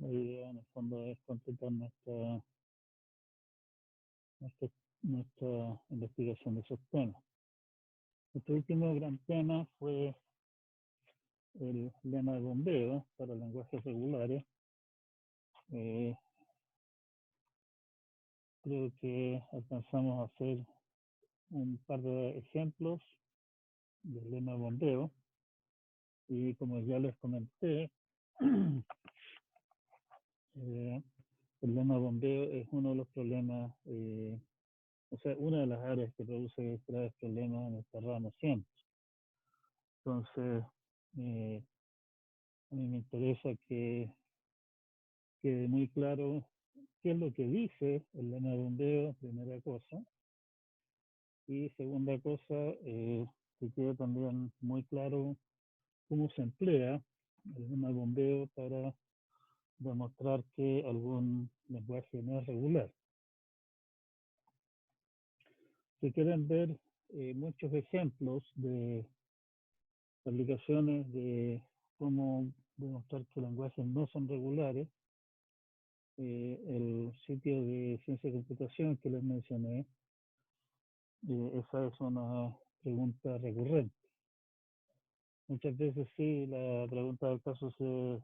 La idea en el fondo es completar nuestra investigación de esos temas. Nuestro último gran tema fue el lema de bombeo para lenguajes regulares. Creo que alcanzamos a hacer un par de ejemplos del lema de bombeo. Y como ya les comenté, el lema de bombeo es uno de los problemas, una de las áreas que produce graves problemas en esta rama siempre. Entonces, a mí me interesa que quede muy claro qué es lo que dice el lema de bombeo, primera cosa. Y segunda cosa, que quede también muy claro cómo se emplea el lema de bombeo para demostrar que algún lenguaje no es regular. Si quieren ver muchos ejemplos de aplicaciones de cómo demostrar que lenguajes no son regulares, el sitio de ciencia de computación que les mencioné, esa es una pregunta recurrente. Muchas veces sí, la pregunta del caso se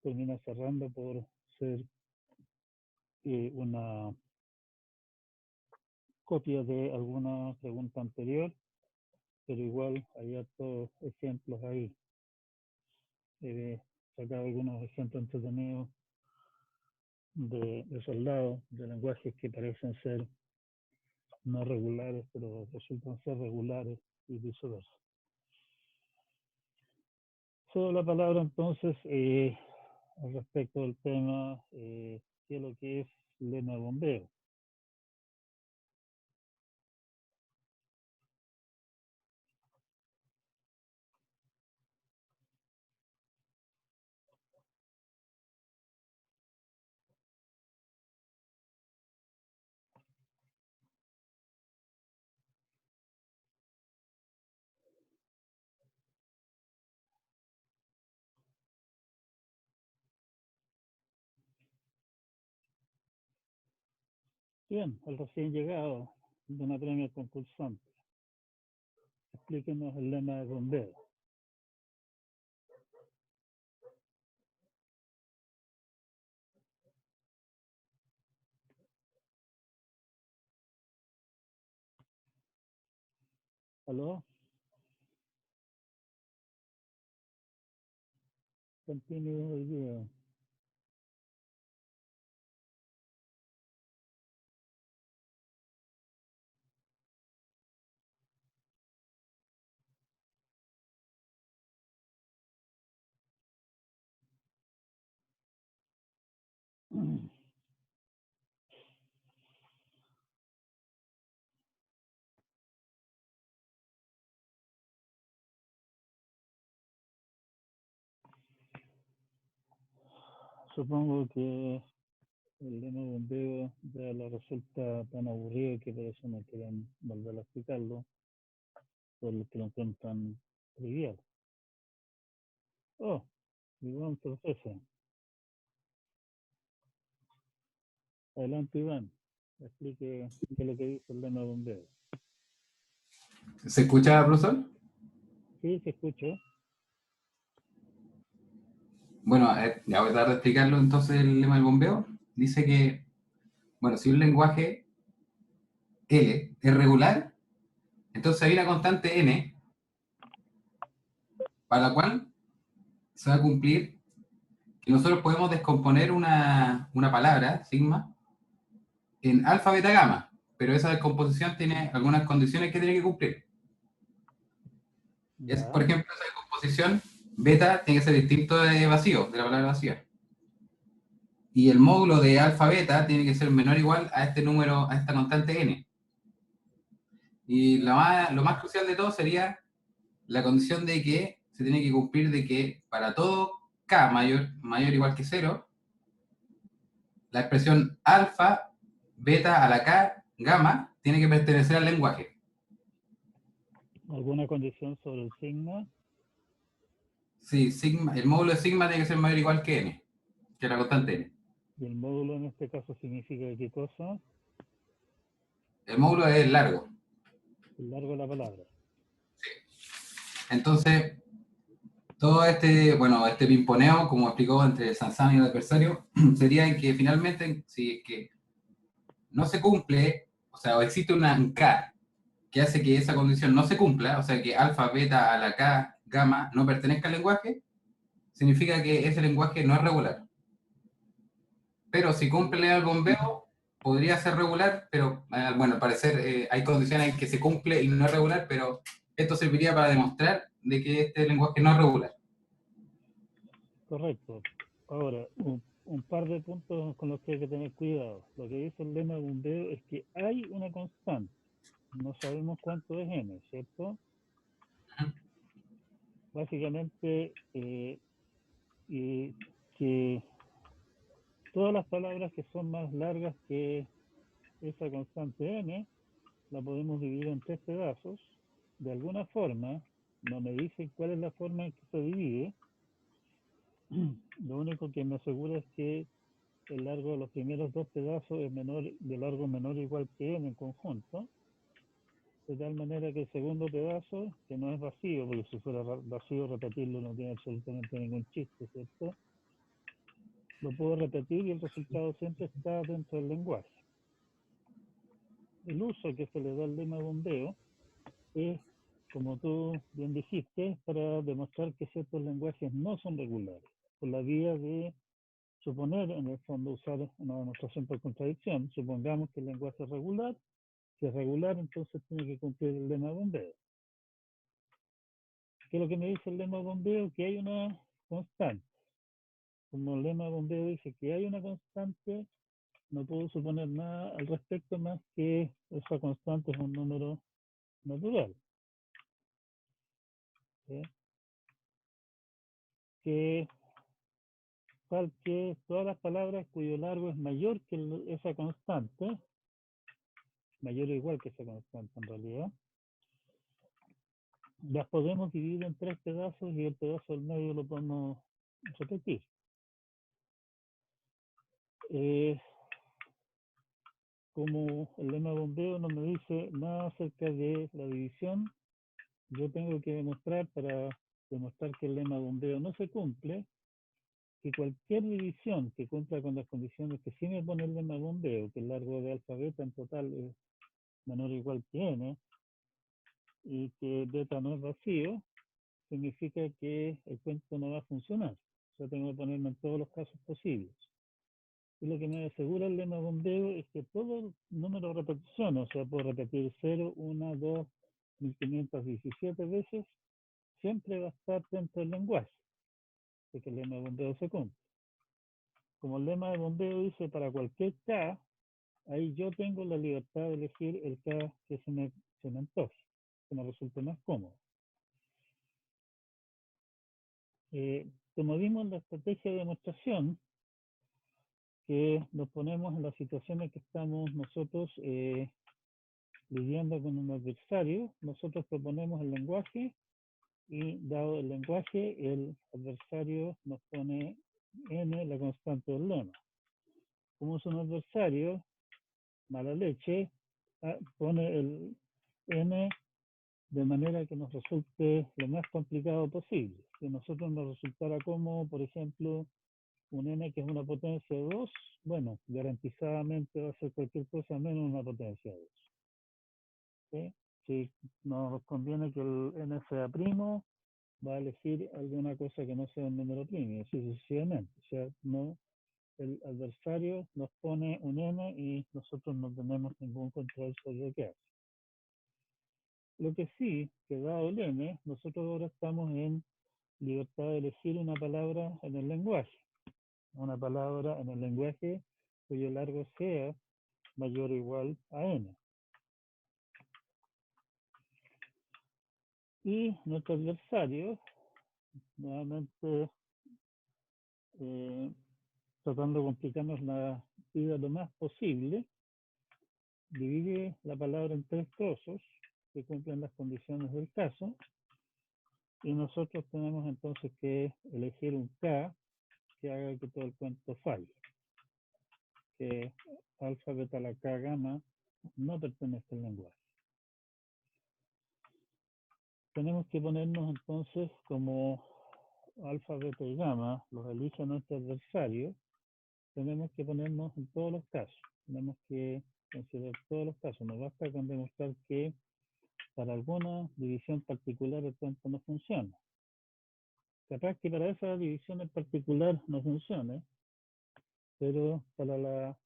termina cerrando por ser una copia de alguna pregunta anterior, pero igual hay otros ejemplos ahí. He sacado algunos ejemplos entretenidos de soldados, de lenguajes que parecen ser no regulares, pero resultan ser regulares y viceversa. Cedo la palabra entonces al respecto del tema, qué es lo que es lema de bombeo. Bien, el recién llegado de una premia concursante. Explíquenos el lema de bombeo. ¿Aló? Continúe el video. Supongo que el lema de bombeo ya le resulta tan aburrido que por eso no quieren volver a explicarlo, por lo que lo encuentran trivial. Oh, Iván, profesor. Adelante, Iván. Explique qué es lo que dice el lema de bombeo. ¿Se escucha, profesor? Sí, se escucha. Bueno, ya voy a tratar de explicarlo entonces el lema del bombeo. Dice que, bueno, si un lenguaje L es regular, entonces hay una constante n para la cual se va a cumplir que nosotros podemos descomponer una palabra, sigma, en alfa, beta, gamma, pero esa descomposición tiene algunas condiciones que tiene que cumplir. Por ejemplo, esa descomposición beta tiene que ser distinto de vacío, de la palabra vacía. Y el módulo de alfa beta tiene que ser menor o igual a este número, a esta constante n. Y lo más crucial de todo sería la condición de que se tiene que cumplir de que para todo k mayor o igual que 0, la expresión alfa, beta a la k, gamma, tiene que pertenecer al lenguaje. ¿Alguna condición sobre el sigma? Sí, sigma, el módulo de sigma tiene que ser mayor o igual que n. que es la constante n. Y el módulo en este caso significa qué cosa, El módulo es largo. el largo de la palabra. Entonces, todo este pimponeo, como explicó entre Sansano y el adversario, sería en que finalmente, si es que no se cumple, o sea, o existe un K que hace que esa condición no se cumpla, o sea, que alfa, beta a la K, gamma no pertenezca al lenguaje, significa que ese lenguaje no es regular. Pero si cumple el bombeo, podría ser regular, pero bueno, al parecer hay condiciones en que se cumple y no es regular, pero esto serviría para demostrar de que este lenguaje no es regular. Correcto. Ahora, un par de puntos con los que hay que tener cuidado. Lo que dice el lema de bombeo es que hay una constante. No sabemos cuánto es n, ¿cierto? Básicamente, que todas las palabras que son más largas que esa constante n, la podemos dividir en 3 pedazos. De alguna forma, no me dice cuál es la forma en que se divide. Lo único que me asegura es que el largo de los primeros 2 pedazos es de largo menor o igual que n en conjunto, de tal manera que el segundo pedazo, que no es vacío, porque si fuera vacío repetirlo no tiene absolutamente ningún chiste, ¿cierto? Lo puedo repetir y el resultado siempre está dentro del lenguaje. El uso que se le da al lema bombeo es, como tú bien dijiste, para demostrar que ciertos lenguajes no son regulares, por la vía de suponer, en el fondo, usar una demostración por contradicción. Supongamos que el lenguaje es regular. Si es regular, entonces tiene que cumplir el lema de bombeo. ¿Qué es lo que me dice el lema de bombeo? Que hay una constante. Como el lema de bombeo dice que hay una constante, no puedo suponer nada al respecto más que esa constante es un número natural. ¿Sí? Que todas las palabras cuyo largo es mayor que esa constante, mayor o igual que esa constante en realidad, las podemos dividir en 3 pedazos y el pedazo del medio lo podemos repetir. Como el lema de bombeo no me dice nada acerca de la división, yo tengo que demostrar, para demostrar que el lema de bombeo no se cumple, que cualquier división que cumpla con las condiciones que sí me pone el lema de bombeo, que el largo de alfa beta en total es menor o igual que n, y que beta no es vacío, significa que el cuento no va a funcionar. O sea, tengo que ponerme en todos los casos posibles. Y lo que me asegura el lema bombeo es que todo número de repeticiones, o sea, puedo repetir 0, 1, 2, 1517 veces, siempre va a estar dentro del lenguaje, porque el lema de bombeo se cumple. Como el lema de bombeo dice para cualquier K, ahí yo tengo la libertad de elegir el K que se me antoje, que me resulte más cómodo. Como vimos en la estrategia de demostración, que nos ponemos en las situaciones que estamos nosotros lidiando con un adversario, nosotros proponemos el lenguaje y dado el lenguaje, el adversario nos pone n, la constante del lema. Como es un adversario, mala leche, pone el n de manera que nos resulte lo más complicado posible. Si a nosotros nos resultara como, por ejemplo, un n que es una potencia de 2, bueno, garantizadamente va a ser cualquier cosa menos una potencia de 2. ¿Sí? Si nos conviene que el n sea primo, va a elegir alguna cosa que no sea un número primo, y así sucesivamente. O sea, no, el adversario nos pone un n y nosotros no tenemos ningún control sobre lo que hace. Lo que sí, que dado el n, nosotros ahora estamos en libertad de elegir una palabra en el lenguaje. Una palabra en el lenguaje cuyo largo sea mayor o igual a n. Y nuestro adversario, nuevamente tratando de complicarnos la vida lo más posible, divide la palabra en 3 trozos que cumplen las condiciones del caso, y nosotros tenemos entonces que elegir un K que haga que todo el cuento falle. Que alfa, beta, la K, gamma no pertenece al lenguaje. Tenemos que ponernos entonces como alfa, beta y gamma, los elige nuestro adversario, tenemos que ponernos en todos los casos. Tenemos que considerar todos los casos. No basta con demostrar que para alguna división particular el cuento no funciona. Capaz que para esa división en particular no funcione, pero para la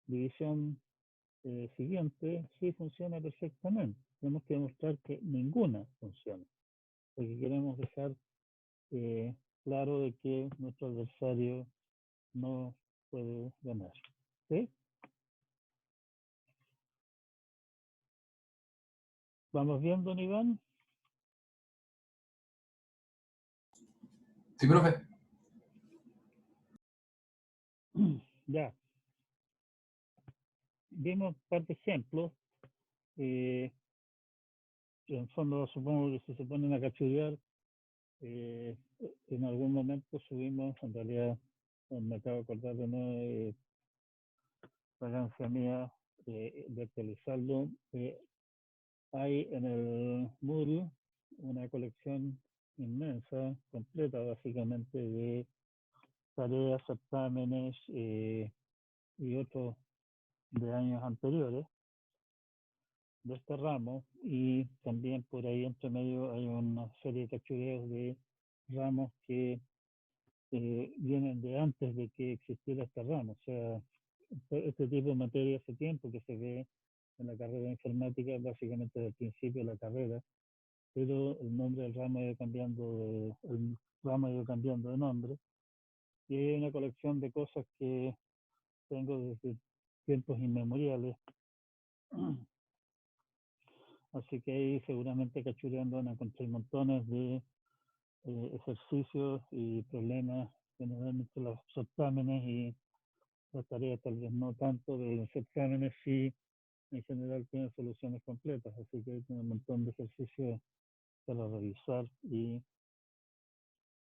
división siguiente sí funciona perfectamente. Tenemos que demostrar que ninguna funciona, porque queremos dejar claro de que nuestro adversario no puede ganar. ¿Sí? ¿Vamos viendo, Iván? Sí, profe. Ya. Vimos un par de ejemplos. En fondo, supongo que si se ponen a cachurear, en algún momento subimos, en realidad, me acabo de acordar de nuevo, fragancia mía, de actualizarlo. Hay en el Moodle una colección inmensa, completa básicamente, de tareas, certámenes y otros de años anteriores de este ramo, y también por ahí entre medio hay una serie de cachureos de ramos que vienen de antes de que existiera este ramo. O sea, este tipo de materia hace tiempo que se ve en la carrera de informática, básicamente desde el principio de la carrera, pero el nombre del ramo ha ido cambiando de nombre, y hay una colección de cosas que tengo desde tiempos inmemoriales. Así que ahí seguramente cachureando van a encontrar montones de ejercicios y problemas, generalmente los certámenes y las tareas tal vez no tanto, de los certámenes sí en general tienen soluciones completas, así que hay un montón de ejercicios para revisar y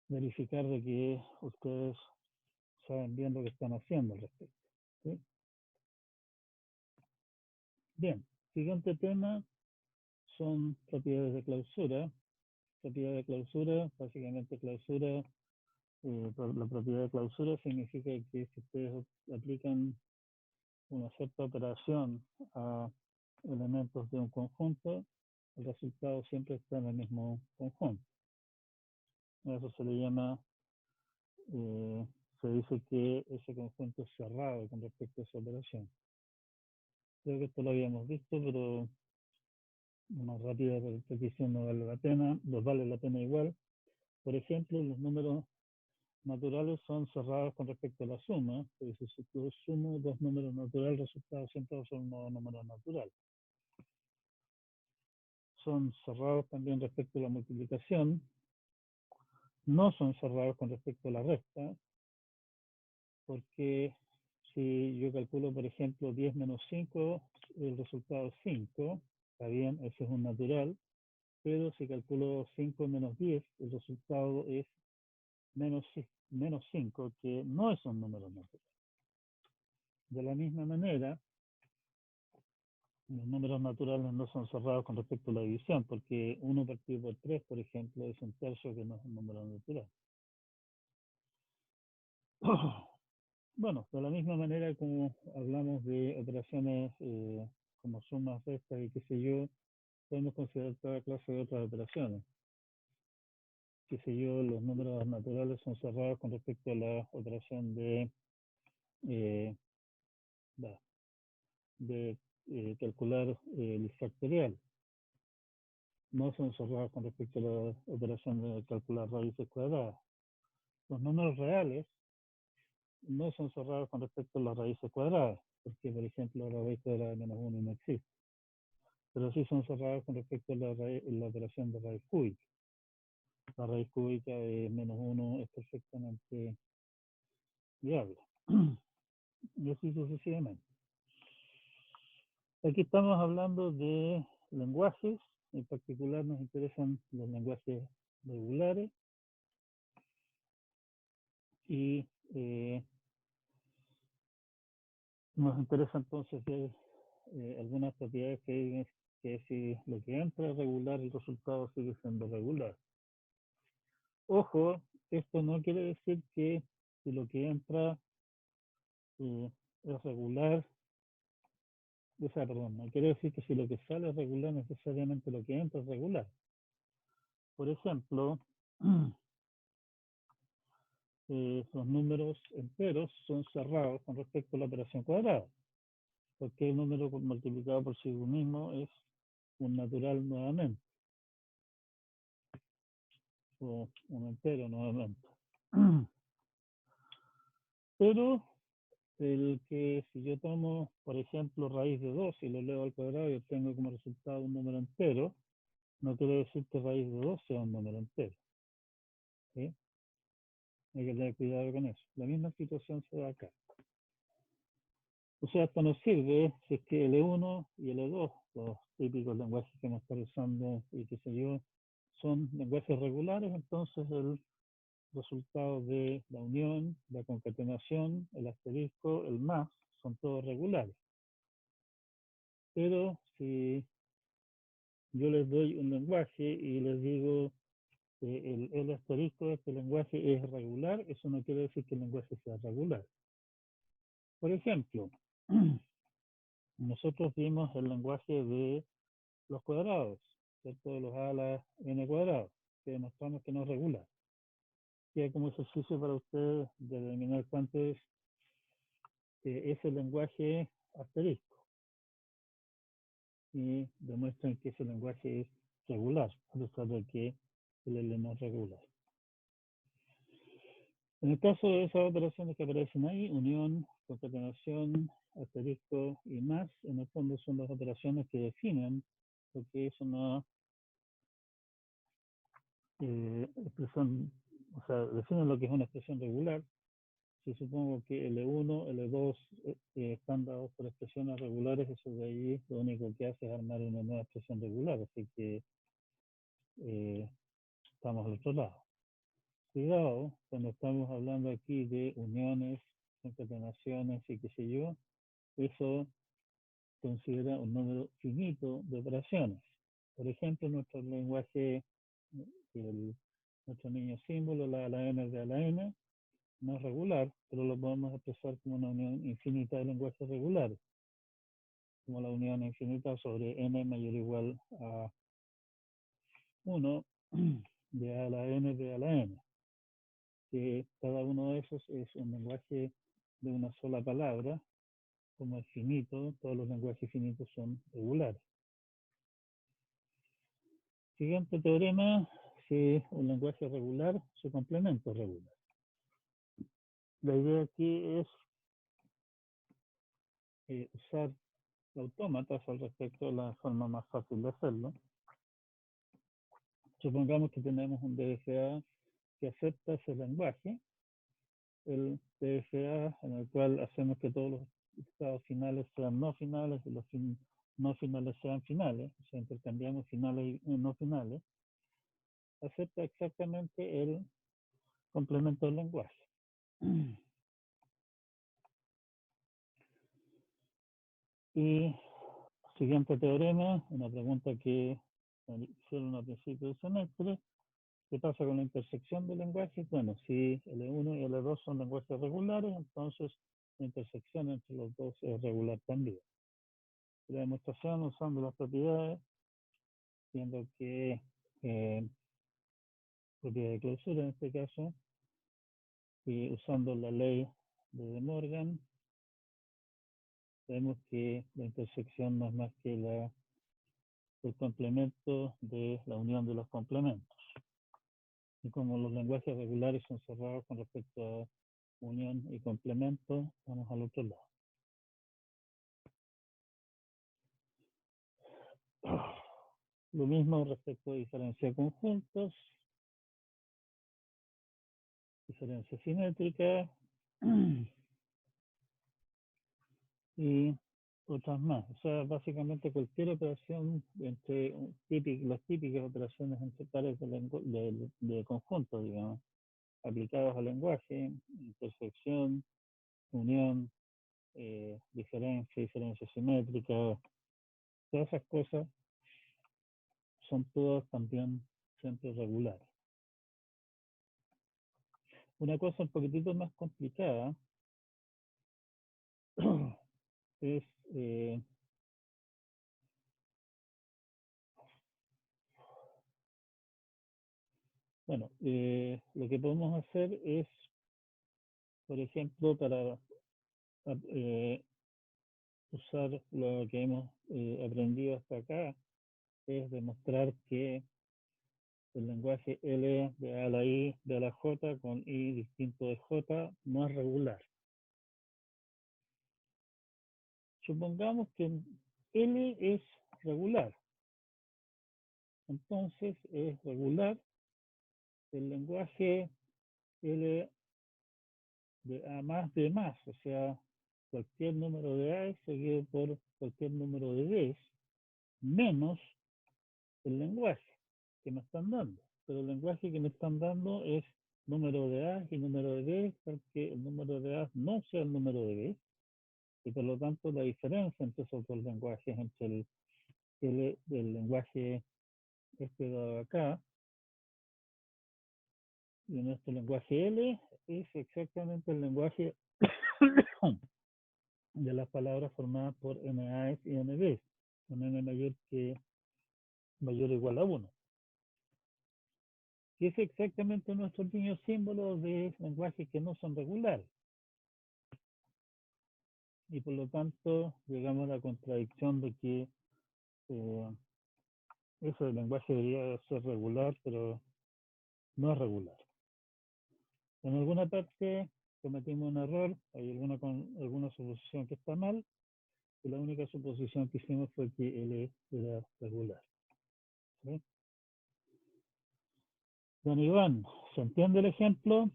verificar de que ustedes saben bien lo que están haciendo al respecto. ¿Sí? Bien, siguiente tema son propiedades de clausura. Propiedad de clausura, básicamente clausura, la propiedad de clausura significa que si ustedes aplican una cierta operación a elementos de un conjunto, el resultado siempre está en el mismo conjunto. A eso se le llama, se dice que ese conjunto es cerrado con respecto a esa operación. Creo que esto lo habíamos visto, pero una rápida repetición no vale la pena, los vale la pena igual. Por ejemplo, los números naturales son cerrados con respecto a la suma, porque si yo sumo dos números naturales, el resultado siempre va a ser un nuevo número natural. Son cerrados también respecto a la multiplicación, no son cerrados con respecto a la resta, porque si yo calculo, por ejemplo, 10 menos 5, el resultado es 5, está bien, ese es un natural, pero si calculo 5 menos 10, el resultado es menos 5, que no es un número natural. De la misma manera, los números naturales no son cerrados con respecto a la división, porque 1 partido por 3, por ejemplo, es un tercio, que no es un número natural. Bueno, de la misma manera como hablamos de operaciones como sumas, restas y qué sé yo, podemos considerar toda clase de otras operaciones. Qué sé yo, los números naturales son cerrados con respecto a la operación de calcular el factorial. No son cerrados con respecto a la operación de calcular raíces cuadradas. Los números reales no son cerrados con respecto a las raíces cuadradas, porque, por ejemplo, la raíz cuadrada de menos 1 no existe. Pero sí son cerrados con respecto a la operación de raíz cúbica. La raíz cúbica de menos 1 es perfectamente viable. Y así sucesivamente. Aquí estamos hablando de lenguajes, en particular nos interesan los lenguajes regulares, y nos interesa entonces ver algunas propiedades que digan que si lo que entra es regular, el resultado sigue siendo regular. Ojo, esto no quiere decir que si lo que entra es regular, o sea, perdón, no quiere decir que si lo que sale es regular, necesariamente lo que entra es regular. Por ejemplo, los números enteros son cerrados con respecto a la operación cuadrada, porque el número multiplicado por sí mismo es un natural nuevamente, o un entero nuevamente. Pero el que si yo tomo, por ejemplo, raíz de 2 y lo leo al cuadrado y obtengo como resultado un número entero, no quiere decir que raíz de 2 sea un número entero. ¿Sí? Hay que tener cuidado con eso. La misma situación se da acá. O sea, esto nos sirve si es que L1 y L2, los típicos lenguajes que hemos estado usando y qué sé yo, son lenguajes regulares, entonces el resultado de la unión, la concatenación, el asterisco, el más, son todos regulares. Pero si yo les doy un lenguaje y les digo que el asterisco de este lenguaje es regular, eso no quiere decir que el lenguaje sea regular. Por ejemplo, nosotros vimos el lenguaje de los cuadrados, ¿cierto? De los a a la n cuadrado, que demostramos que no es regular. Queda como ejercicio para ustedes determinar cuánto es ese lenguaje asterisco y demuestran que ese lenguaje es regular, a pesar de que el L no es regular. En el caso de esas operaciones que aparecen ahí, unión, concatenación, asterisco y más, en el fondo son las operaciones que definen lo que es una expresión, o sea, definen lo que es una expresión regular. Si supongo que L1, L2 están dados por expresiones regulares, eso de ahí lo único que hace es armar una nueva expresión regular, así que estamos al otro lado. Cuidado, cuando estamos hablando aquí de uniones, concatenaciones y qué sé yo, eso considera un número finito de operaciones. Por ejemplo, nuestro lenguaje, nuestro niño símbolo, la n de a la n, no es regular, pero lo podemos expresar como una unión infinita de lenguajes regulares, como la unión infinita sobre n mayor o igual a 1 de a la n de a la n. Que cada uno de esos es un lenguaje de una sola palabra, como es finito, todos los lenguajes finitos son regulares. Siguiente teorema, si un lenguaje es regular, su complemento es regular. La idea aquí es usar autómatas al respecto de la forma más fácil de hacerlo. Supongamos que tenemos un DFA que acepta ese lenguaje, el DFA en el cual hacemos que todos los estados finales sean no finales y los no finales sean finales, o sea, intercambiamos finales y no finales, acepta exactamente el complemento del lenguaje. Y siguiente teorema, una pregunta que hicieron al principio del semestre, ¿qué pasa con la intersección de lenguajes? Bueno, si L1 y L2 son lenguajes regulares, entonces la intersección entre los dos es regular también. La demostración usando las propiedades, viendo que propiedad de clausura en este caso, y usando la ley de De Morgan, vemos que la intersección no es más que el complemento de la unión de los complementos. Y como los lenguajes regulares son cerrados con respecto a unión y complemento, vamos al otro lado. Lo mismo respecto a diferencia de conjuntos, diferencia simétrica y otras más. O sea, básicamente cualquier operación entre las típicas operaciones entre pares de conjuntos, digamos. aplicados al lenguaje, intersección, unión, diferencia simétrica, todas esas cosas son todas también siempre regulares. Una cosa un poquitito más complicada es bueno, lo que podemos hacer es, por ejemplo, para usar lo que hemos aprendido hasta acá, es demostrar que el lenguaje L de A a la I de a la J con I distinto de J no es regular. Supongamos que L es regular. Entonces es regular el lenguaje L de A más de más, o sea, cualquier número de A seguido por cualquier número de B, menos el lenguaje que me están dando. Pero el lenguaje que me están dando es número de A y número de B, porque el número de A no sea el número de B, y por lo tanto la diferencia entre esos dos lenguajes, entre el lenguaje este dado acá y nuestro lenguaje L, es exactamente el lenguaje de las palabras formadas por NA y NB, con N mayor o igual a 1. Que es exactamente nuestro pequeño símbolo de lenguajes que no son regulares. Y por lo tanto llegamos a la contradicción de que ese lenguaje debería ser regular, pero no es regular. En alguna parte cometimos un error, hay alguna suposición que está mal, y la única suposición que hicimos fue que L era regular. ¿Sí? Don Iván, ¿se entiende el ejemplo?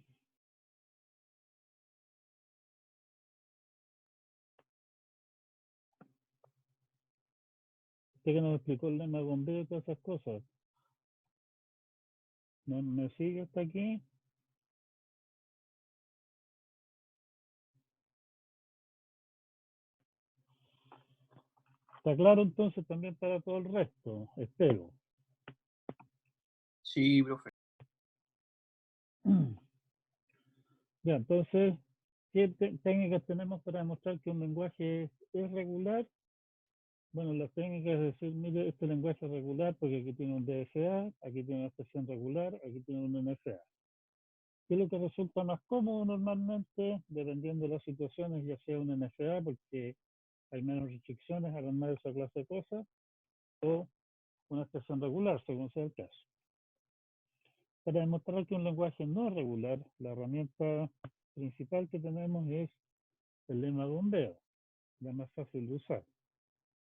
Usted que nos explicó el lema de bombeo y todas esas cosas. ¿Me sigue hasta aquí? Está claro entonces también para todo el resto, espero. Sí, profe. Ya, entonces, ¿qué técnicas tenemos para demostrar que un lenguaje es regular? Bueno, las técnicas es decir, mire, este lenguaje es regular porque aquí tiene un DFA, aquí tiene una expresión regular, aquí tiene un NFA. ¿Qué es lo que resulta más cómodo normalmente, dependiendo de las situaciones, ya sea un NFA, porque hay menos restricciones a armar esa clase de cosas, o una expresión regular, según sea el caso? Para demostrar que un lenguaje no es regular, la herramienta principal que tenemos es el lema de bombeo, la más fácil de usar.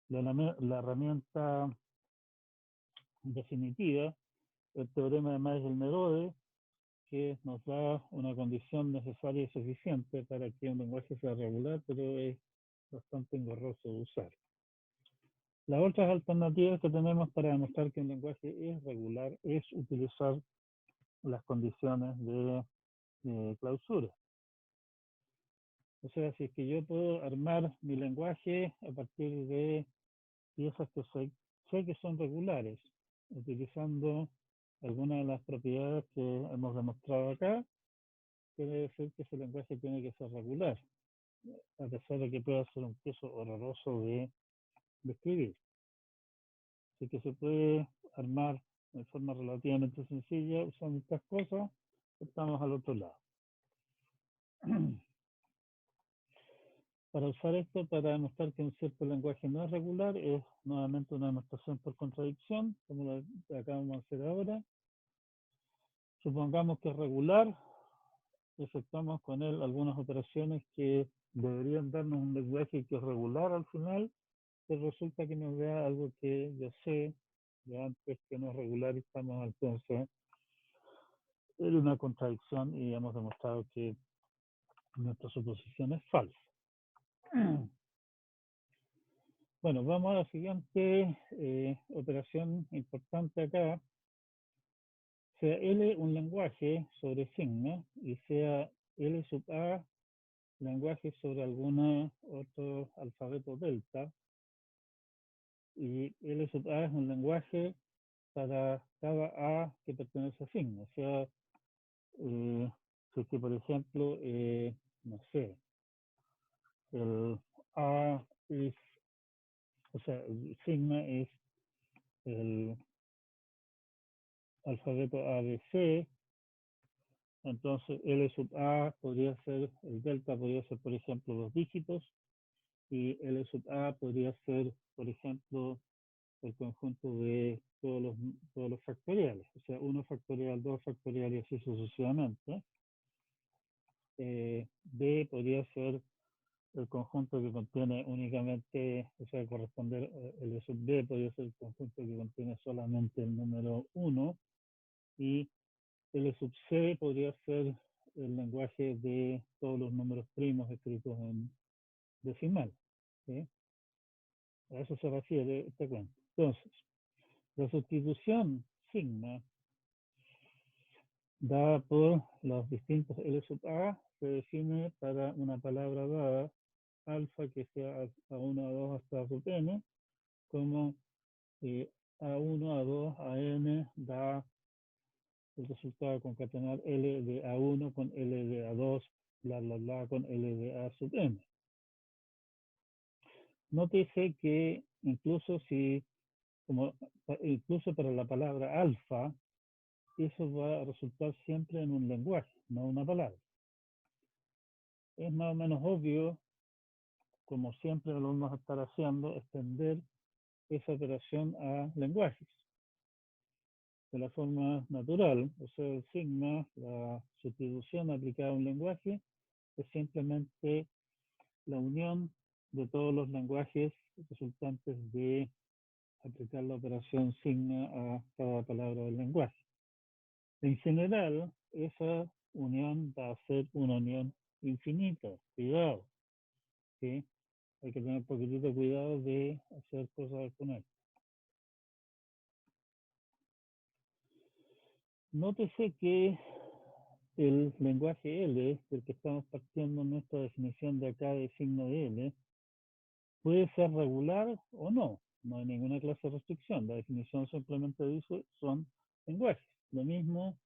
La herramienta definitiva, el teorema de Magel-Nerode, que nos da una condición necesaria y suficiente para que un lenguaje sea regular, pero es bastante engorroso de usar. Las otras alternativas que tenemos para demostrar que un lenguaje es regular es utilizar las condiciones de clausura. O sea, si es que yo puedo armar mi lenguaje a partir de piezas que sé que son regulares, utilizando algunas de las propiedades que hemos demostrado acá, quiere decir que ese lenguaje tiene que ser regular, a pesar de que pueda ser un queso horroroso de escribir. Así que se puede armar de forma relativamente sencilla usando estas cosas, estamos al otro lado. Para usar esto, para demostrar que un cierto lenguaje no es regular, es nuevamente una demostración por contradicción, como la que acabamos de hacer ahora. Supongamos que es regular, efectuamos con él algunas operaciones que deberían darnos un lenguaje que es regular al final, pero resulta que nos da algo que yo sé de antes que no es regular y estamos entonces en una contradicción y hemos demostrado que nuestra suposición es falsa. Bueno, vamos a la siguiente operación importante acá. sea L un lenguaje sobre sigma y sea L sub A lenguaje sobre alguna otro alfabeto delta, y L sub A es un lenguaje para cada A que pertenece a sigma. O sea, si es que, por ejemplo, no sé, el A es, o sea, el sigma es el alfabeto ABC, entonces L sub A podría ser, el delta podría ser, por ejemplo, 2 dígitos, y L sub A podría ser, por ejemplo, el conjunto de todos los factoriales, o sea, 1 factorial, 2 factorial y así sucesivamente. B podría ser el conjunto que contiene únicamente, o sea, corresponder, L sub B podría ser el conjunto que contiene solamente el número 1, y L sub C podría ser el lenguaje de todos los números primos escritos en decimal. ¿Sí? A eso se refiere este cuento. Entonces, la sustitución sigma dada por los distintos L sub A se define para una palabra dada, alfa que sea A1, A2 hasta sub n, como A1, A2, AN da el resultado de concatenar L de A1 con L de A2, bla, bla, bla, con L de A sub n. Nótese que incluso si, incluso para la palabra alfa, eso va a resultar siempre en un lenguaje, no una palabra. Es más o menos obvio, como siempre lo vamos a estar haciendo, extender esa operación a lenguajes de la forma natural. O sea, el sigma, la sustitución aplicada a un lenguaje, es simplemente la unión de todos los lenguajes resultantes de aplicar la operación sigma a cada palabra del lenguaje. En general, esa unión va a ser una unión infinita. Cuidado, ¿sí? Hay que tener un poquitito de cuidado de hacer cosas con él. Nótese que el lenguaje L, del que estamos partiendo en nuestra definición de acá de signo de L, puede ser regular o no. No hay ninguna clase de restricción. La definición simplemente dice son lenguajes. Lo mismo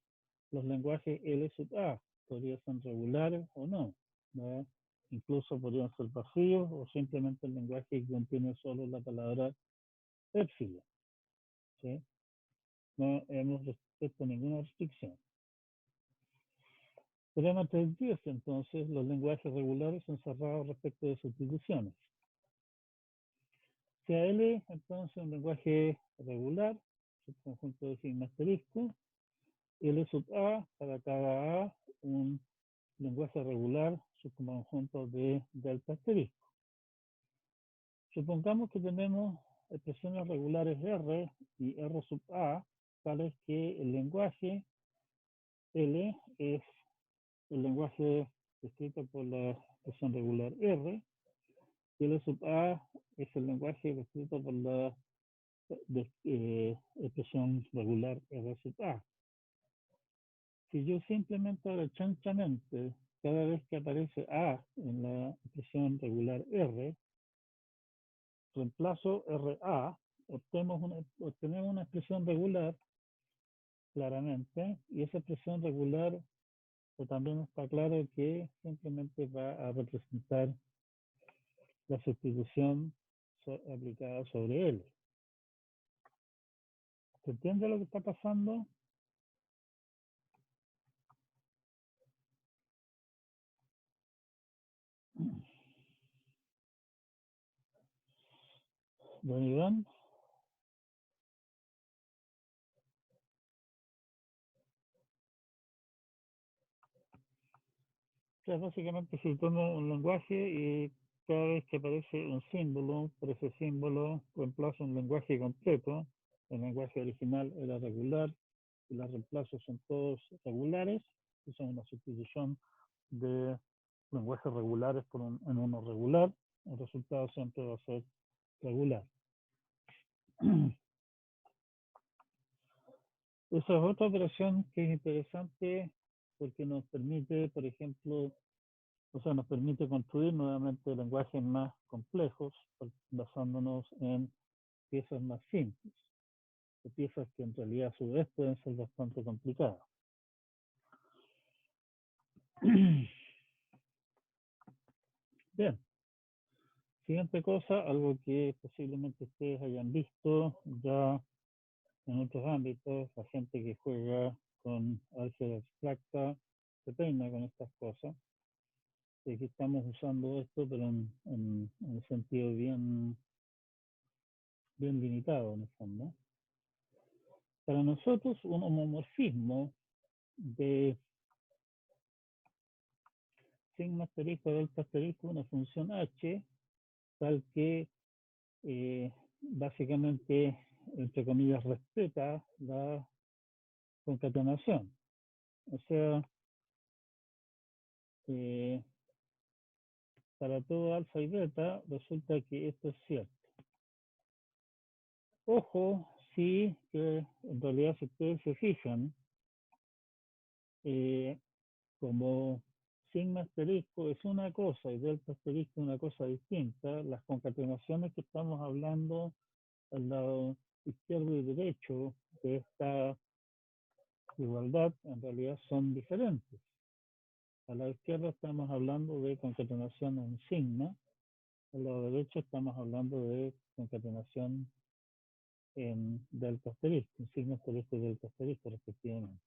los lenguajes L sub A. Podrían ser regulares o no, ¿verdad? Incluso podrían ser vacíos o simplemente el lenguaje que contiene solo la palabra epsilon. ¿Sí? No hemos puesto ninguna restricción. Teorema 310, entonces, los lenguajes regulares son cerrados respecto de sustituciones. Sea L, entonces, un lenguaje regular, subconjunto de sigma asterisco. L sub A, para cada A, un lenguaje regular, subconjunto de delta asterisco. Supongamos que tenemos expresiones regulares R y R sub A, tales que el lenguaje L es el lenguaje descrito por la expresión regular R, y L sub A es el lenguaje descrito por la expresión regular R sub A. Si yo simplemente ahora chanchamente, cada vez que aparece A en la expresión regular R, reemplazo RA, obtenemos una expresión regular, claramente, y esa expresión regular también está claro que simplemente va a representar la sustitución aplicada sobre él. ¿Se entiende lo que está pasando? Don Iván. Es básicamente si tomo un lenguaje y cada vez que aparece un símbolo, por ese símbolo reemplazo un lenguaje completo. El lenguaje original era regular y los reemplazos son todos regulares. Esa es una sustitución de lenguajes regulares en uno regular. El resultado siempre va a ser regular. Esa es otra operación que es interesante porque nos permite, por ejemplo, o sea, nos permite construir nuevamente lenguajes más complejos basándonos en piezas más simples, o piezas que en realidad a su vez pueden ser bastante complicadas. Bien, siguiente cosa, algo que posiblemente ustedes hayan visto ya en otros ámbitos, la gente que juega con álgebra abstracta se peina con estas cosas. Aquí estamos usando esto, pero en un sentido bien limitado en el fondo. Para nosotros, un homomorfismo de sigma asterisco delta asterisco, una función h, tal que básicamente, entre comillas, respeta la concatenación. O sea, para todo alfa y beta resulta que esto es cierto. Ojo, sí, que en realidad si ustedes se fijan, como sigma asterisco es una cosa y delta asterisco es una cosa distinta, las concatenaciones que estamos hablando al lado izquierdo y derecho de esta igualdad en realidad son diferentes. A la izquierda estamos hablando de concatenación en sigma, al lado derecho estamos hablando de concatenación en delta asterisco, en sigma asterisco y delta asterisco respectivamente.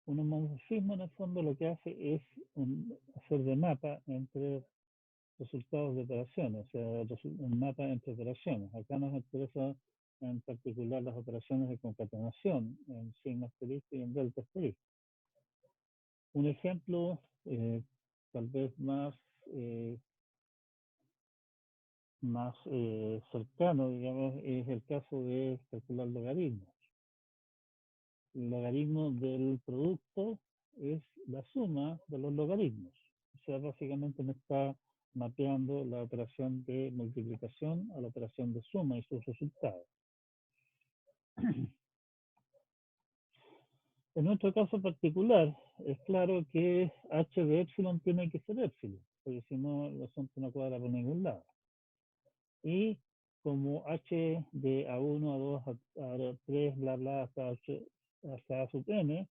Un homomorfismo en el fondo lo que hace es hacer de mapa entre resultados de operaciones, o sea, un mapa entre operaciones. Acá nos interesa en particular las operaciones de concatenación en sigma asterisco y en delta asterisco. Un ejemplo tal vez más cercano, digamos, es el caso de calcular logaritmos. El logaritmo del producto es la suma de los logaritmos. O sea, básicamente me está mapeando la operación de multiplicación a la operación de suma y sus resultados. En nuestro caso particular, es claro que h de epsilon tiene que ser epsilon, porque si no, el asunto no cuadra por ningún lado. Y como h de a1, a2, a3, bla, bla, hasta a sub n,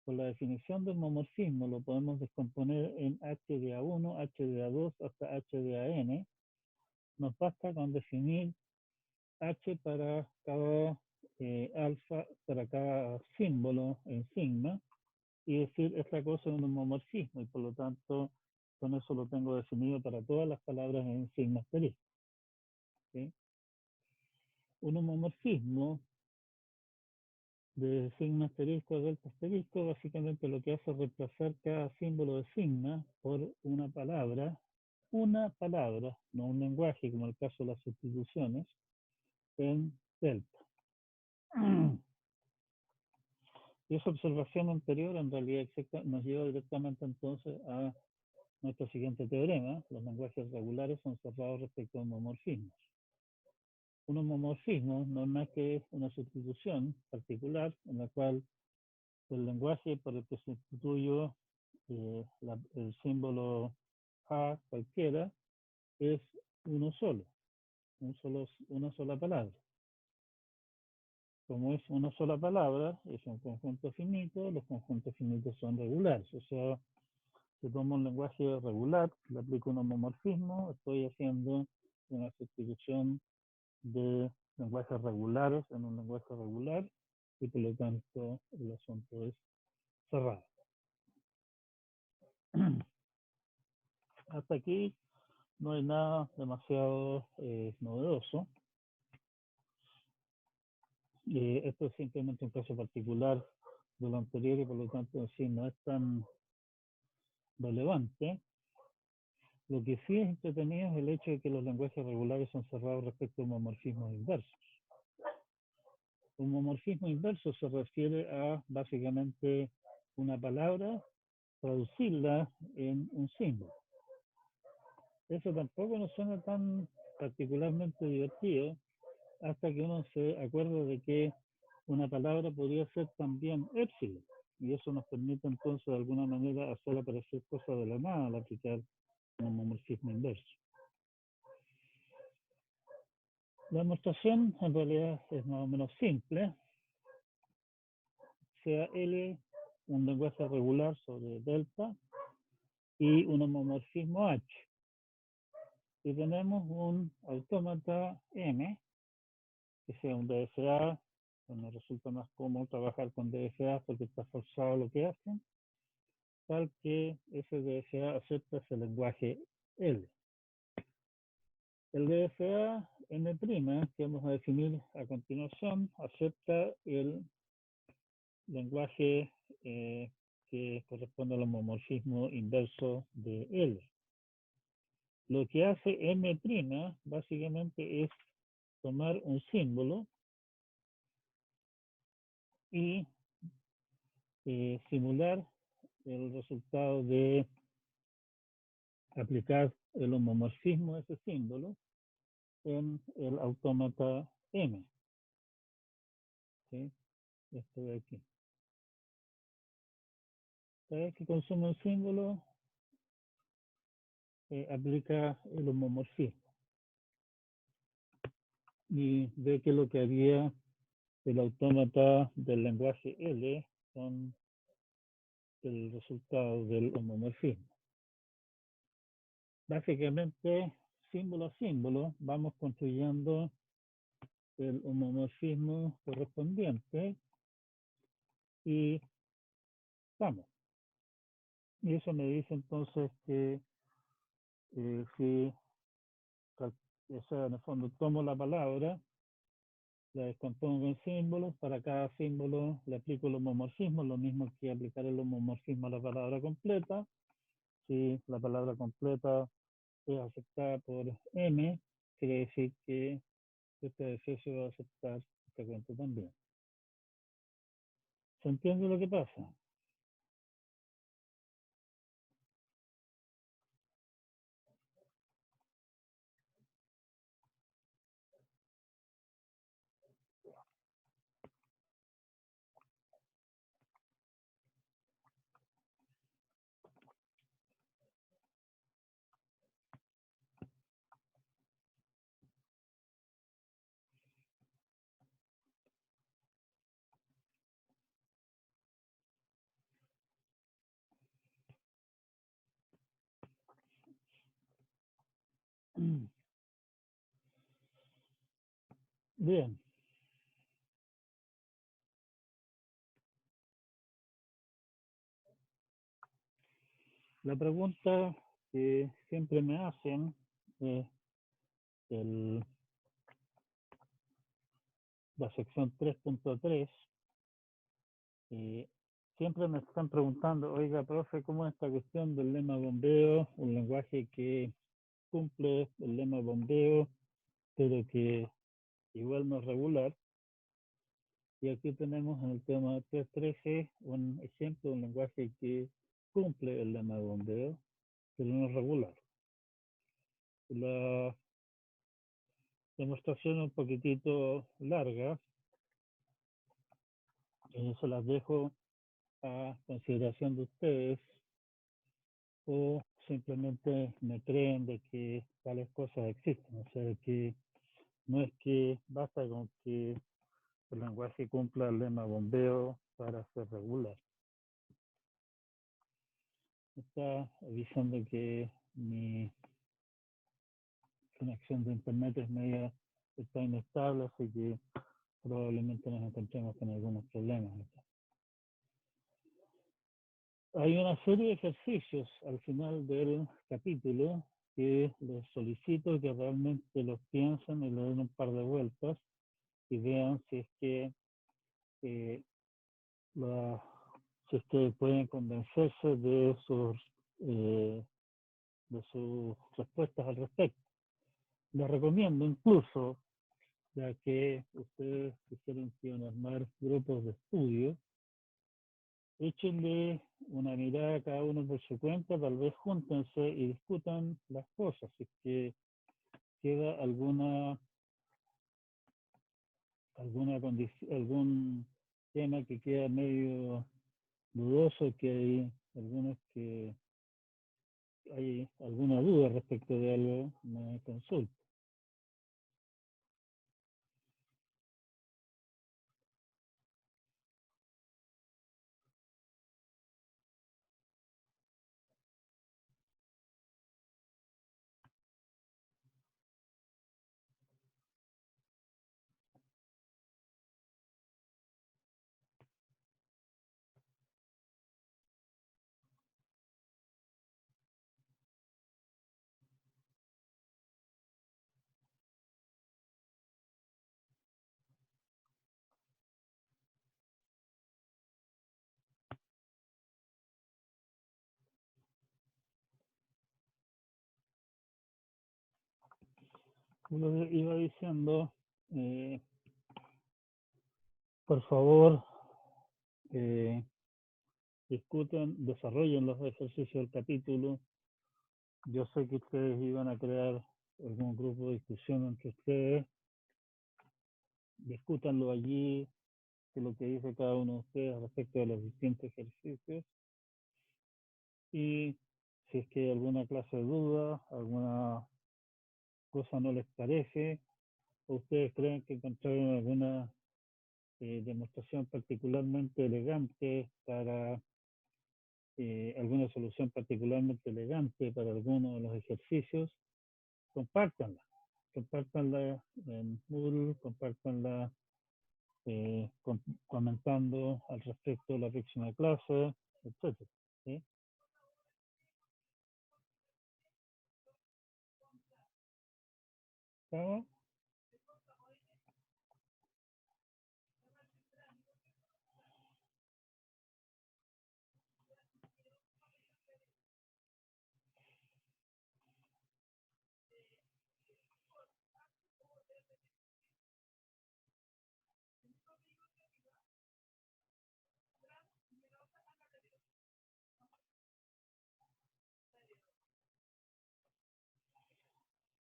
por la definición del homomorfismo lo podemos descomponer en h de a1, h de a2 hasta h de a n. Nos basta con definir h para cada alfa, para cada símbolo en sigma, y decir esta cosa es un homomorfismo, y por lo tanto con eso lo tengo definido para todas las palabras en sigma asterisco. ¿Sí? Un homomorfismo de sigma asterisco a delta asterisco, básicamente lo que hace es reemplazar cada símbolo de sigma por una palabra, no un lenguaje como el caso de las sustituciones, en delta. Y esa observación anterior en realidad nos lleva directamente entonces a nuestro siguiente teorema: los lenguajes regulares son cerrados respecto a homomorfismos. Un homomorfismo no es más que una sustitución particular en la cual el lenguaje por el que sustituyo el símbolo A cualquiera es uno solo, una sola palabra. Como es una sola palabra, es un conjunto finito, los conjuntos finitos son regulares. O sea, si tomo un lenguaje regular, le aplico un homomorfismo, estoy haciendo una sustitución de lenguajes regulares en un lenguaje regular, y por lo tanto el asunto es cerrado. Hasta aquí no hay nada demasiado novedoso. Esto es simplemente un caso particular de lo anterior y por lo tanto sí no es tan relevante. Lo que sí es entretenido es el hecho de que los lenguajes regulares son cerrados respecto a homomorfismos inversos. Un homomorfismo inverso se refiere a básicamente una palabra, traducirla en un símbolo. Eso tampoco nos suena tan particularmente divertido hasta que uno se acuerda de que una palabra podría ser también épsilon. Y eso nos permite entonces de alguna manera hacer aparecer cosas de la nada al aplicar un homomorfismo inverso. La demostración en realidad es más o menos simple. Sea L un lenguaje regular sobre delta y un homomorfismo H. Y tenemos un autómata M, que sea un DFA, me resulta más cómodo trabajar con DFA porque está forzado lo que hacen, tal que ese DFA acepta ese lenguaje L. El DFA N', que vamos a definir a continuación, acepta el lenguaje que corresponde al homomorfismo inverso de L. Lo que hace M' básicamente es tomar un símbolo y simular el resultado de aplicar el homomorfismo de ese símbolo en el autómata M. ¿Sí? Esto de aquí. Cada vez que consume un símbolo, aplica el homomorfismo. Y ve que lo que haría el autómata del lenguaje L con el resultado del homomorfismo. Básicamente, símbolo a símbolo, vamos construyendo el homomorfismo correspondiente y vamos. Y eso me dice entonces que si, o sea, en el fondo tomo la palabra, la descompongo en símbolos, para cada símbolo le aplico el homomorfismo, lo mismo que aplicar el homomorfismo a la palabra completa. Si la palabra completa es aceptada por M, quiere decir que este ejercicio va a aceptar este cuento también. ¿Se entiende lo que pasa? Bien. La pregunta que siempre me hacen es la sección 3.3. Siempre me están preguntando, oiga, profe, ¿cómo es esta cuestión del lema bombeo? Un lenguaje que cumple el lema bombeo, pero que igual no es regular. Y aquí tenemos en el tema 3.13 un ejemplo de un lenguaje que cumple el lema bombeo, pero no es regular. La demostración es un poquitito larga, se las dejo a consideración de ustedes, o simplemente me creen de que tales cosas existen. O sea, que no es que basta con que el lenguaje cumpla el lema bombeo para ser regular. Está avisando que mi conexión de internet es media, está inestable, así que probablemente nos encontremos con algunos problemas. Hay una serie de ejercicios al final del capítulo que les solicito que realmente los piensen y le den un par de vueltas y vean si es que si es que pueden convencerse de sus respuestas al respecto. Les recomiendo incluso, ya que ustedes quisieron armar grupos de estudio, échenle una mirada a cada uno por su cuenta, tal vez júntense y discutan las cosas. Si es que queda algún tema que queda medio dudoso, que hay algunos que hay alguna duda respecto de algo, me consulta. Como iba diciendo, por favor, discutan, desarrollen los ejercicios del capítulo. Yo sé que ustedes iban a crear algún grupo de discusión entre ustedes. Discútanlo allí, que lo que dice cada uno de ustedes respecto a los distintos ejercicios. Y si es que hay alguna clase de duda, alguna cosa no les parece, o ustedes creen que encontraron alguna demostración particularmente elegante para alguna solución particularmente elegante para alguno de los ejercicios, compártanla. Compártanla en Moodle, compártanla comentando al respecto de la próxima clase, etc. ¿Sí? ¿Estamos?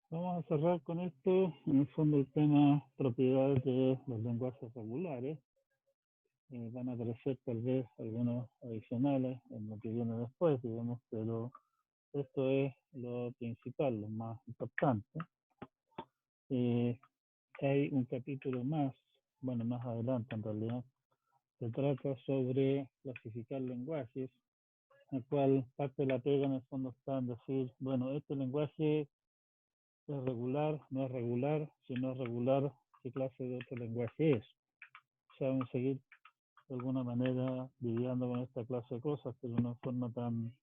Vamos a cerrar con esto, en el fondo el tema propiedades de los lenguajes regulares. Van a aparecer tal vez algunos adicionales en lo que viene después, digamos, pero esto es lo principal, lo más importante. Hay un capítulo más, bueno, más adelante en realidad, que trata sobre clasificar lenguajes, en el cual parte de la pega en el fondo está en decir, bueno, este lenguaje es regular, no es regular, si no es regular, ¿qué clase de otro lenguaje es? O sea, vamos a seguir de alguna manera lidiando con esta clase de cosas, pero de una forma tan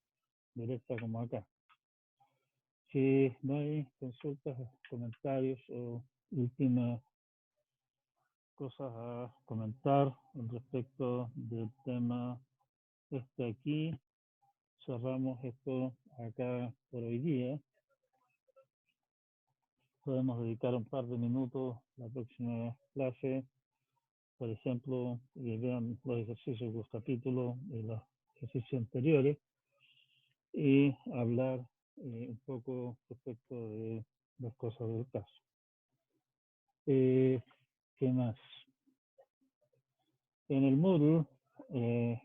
directa como acá. Si no hay consultas, comentarios o últimas cosas a comentar respecto del tema aquí, cerramos esto acá por hoy día. Podemos dedicar un par de minutos a la próxima clase, por ejemplo, y vean los ejercicios de los capítulos y los ejercicios anteriores, y hablar un poco respecto de las cosas del caso. ¿Qué más? En el Moodle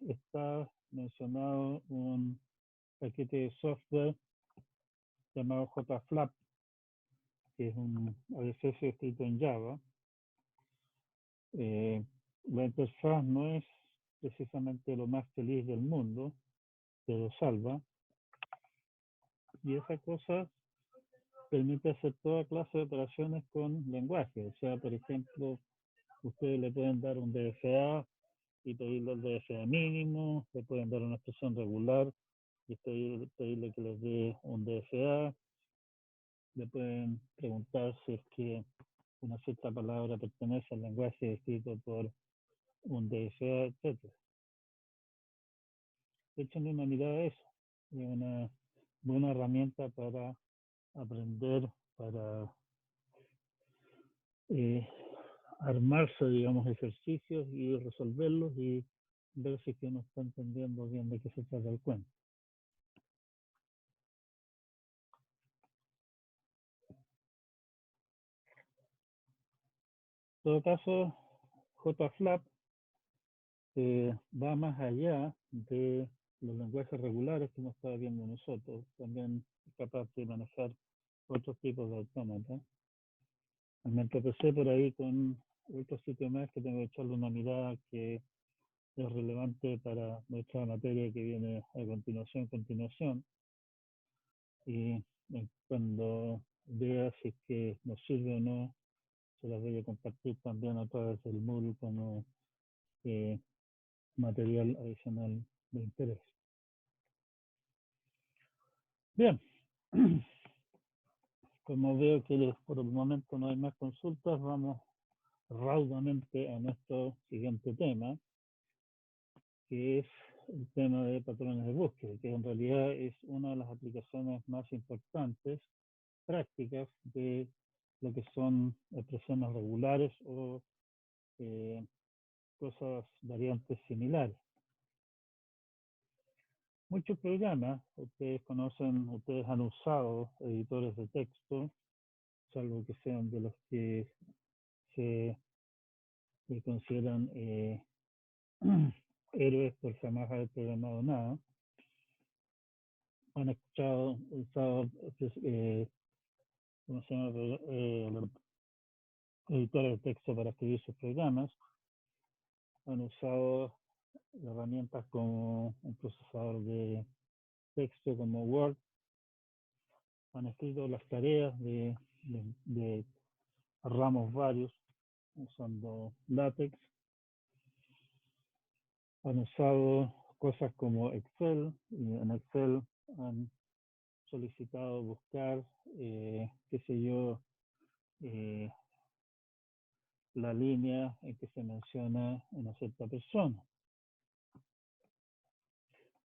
está mencionado un paquete de software llamado JFlap, que es un ADFS escrito en Java. La interfaz no es precisamente lo más feliz del mundo, pero salva. Y esa cosa permite hacer toda clase de operaciones con lenguaje. O sea, por ejemplo, ustedes le pueden dar un DFA y pedirle el DFA mínimo, le pueden dar una expresión regular y pedirle que les dé un DFA, le pueden preguntar si es que una cierta palabra pertenece al lenguaje escrito por un DFA, etc. Échenle una mirada a eso. Es una buena herramienta para aprender, para armarse, digamos, ejercicios y resolverlos y ver si es que uno está entendiendo bien de qué se trata el cuento. En todo caso, JFlap va más allá de los lenguajes regulares que hemos estado viendo nosotros. También es capaz de manejar otros tipos de autómatas. Me empecé por ahí con otro sitio más que tengo que echarle una mirada que es relevante para nuestra materia que viene a continuación. Y cuando vea si es que nos sirve o no, se las voy a compartir también a través del Moodle como material adicional de interés. Bien, como veo que por el momento no hay más consultas, vamos raudamente a nuestro siguiente tema, que es el tema de patrones de búsqueda, que en realidad es una de las aplicaciones más importantes, prácticas, de lo que son expresiones regulares o cosas, variantes similares. Muchos programas, ustedes conocen, ustedes han usado editores de texto, salvo que sean de los que se consideran héroes por jamás haber programado nada. Han usado ¿cómo se llama? Editores de texto para escribir sus programas. Han usado herramientas como un procesador de texto como Word. Han escrito las tareas de ramos varios usando LaTeX. Han usado cosas como Excel, y en Excel han solicitado buscar, qué sé yo, la línea en que se menciona una cierta persona.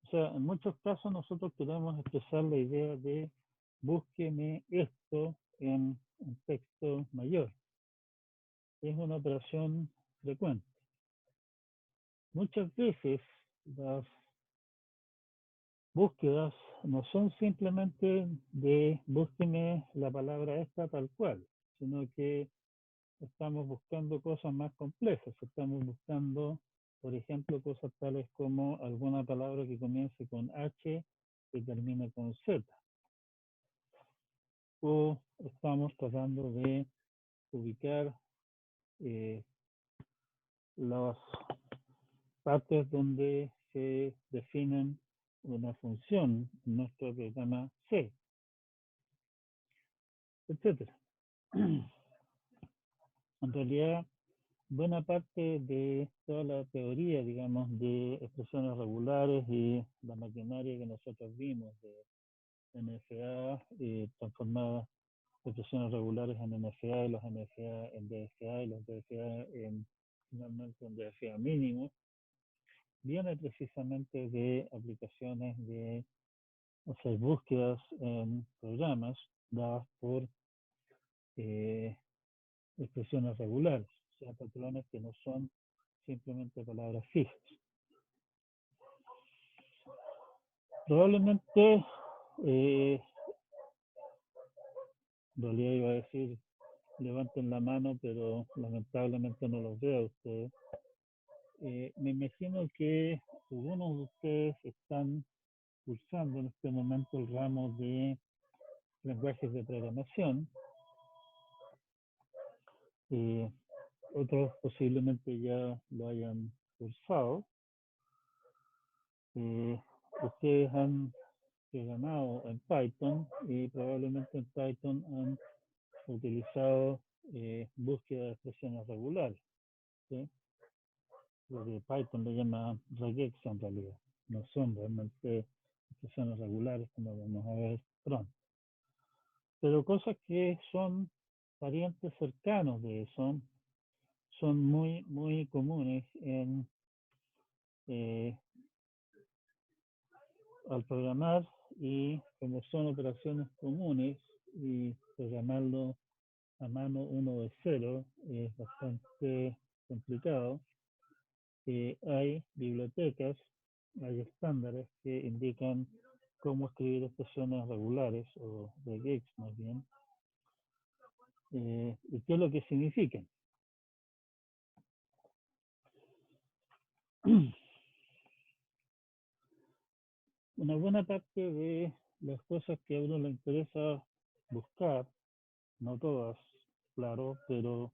O sea, en muchos casos nosotros queremos expresar la idea de búsqueme esto en un texto mayor. Es una operación frecuente. Muchas veces las búsquedas no son simplemente de búsqueme la palabra esta tal cual, sino que estamos buscando cosas más complejas. Estamos buscando, por ejemplo, cosas tales como alguna palabra que comience con H y termine con Z. O estamos tratando de ubicar las partes donde se definen una función en nuestro programa C, etcétera. En realidad, buena parte de toda la teoría, digamos, de expresiones regulares y la maquinaria que nosotros vimos de NFA, transformada expresiones regulares en NFA y los NFA en DFA y los DFA en finalmente un DFA mínimo, viene precisamente de aplicaciones de hacer búsquedas en programas dadas por expresiones regulares, o sea, patrones que no son simplemente palabras fijas. Probablemente, en realidad iba a decir, levanten la mano, pero lamentablemente no los veo a ustedes. Me imagino que algunos de ustedes están cursando en este momento el ramo de lenguajes de programación. Otros posiblemente ya lo hayan cursado. Ustedes han programado en Python y probablemente en Python han utilizado búsqueda de expresiones regulares, ¿sí? Lo que Python le llama regex en realidad. No son realmente expresiones regulares como vamos a ver pronto. Pero cosas que son parientes cercanos de eso son muy, muy comunes en al programar, y como son operaciones comunes y programarlo a mano 1 de 0 es bastante complicado. hay bibliotecas, hay estándares que indican cómo escribir expresiones regulares o regex más bien, y qué es lo que significan. Una buena parte de las cosas que a uno le interesa buscar, no todas, claro, pero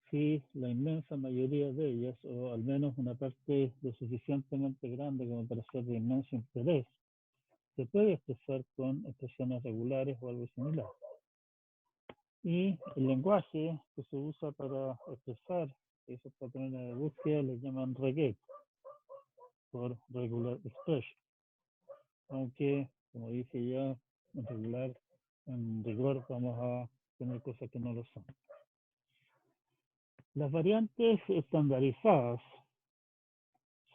sí la inmensa mayoría de ellas, o al menos una parte lo suficientemente grande como para ser de inmenso interés, se puede expresar con expresiones regulares o algo similar. Y el lenguaje que se usa para expresar esos patrones de búsqueda le llaman regex, por regular expression. Aunque, como dije ya, en rigor vamos a tener cosas que no lo son. Las variantes estandarizadas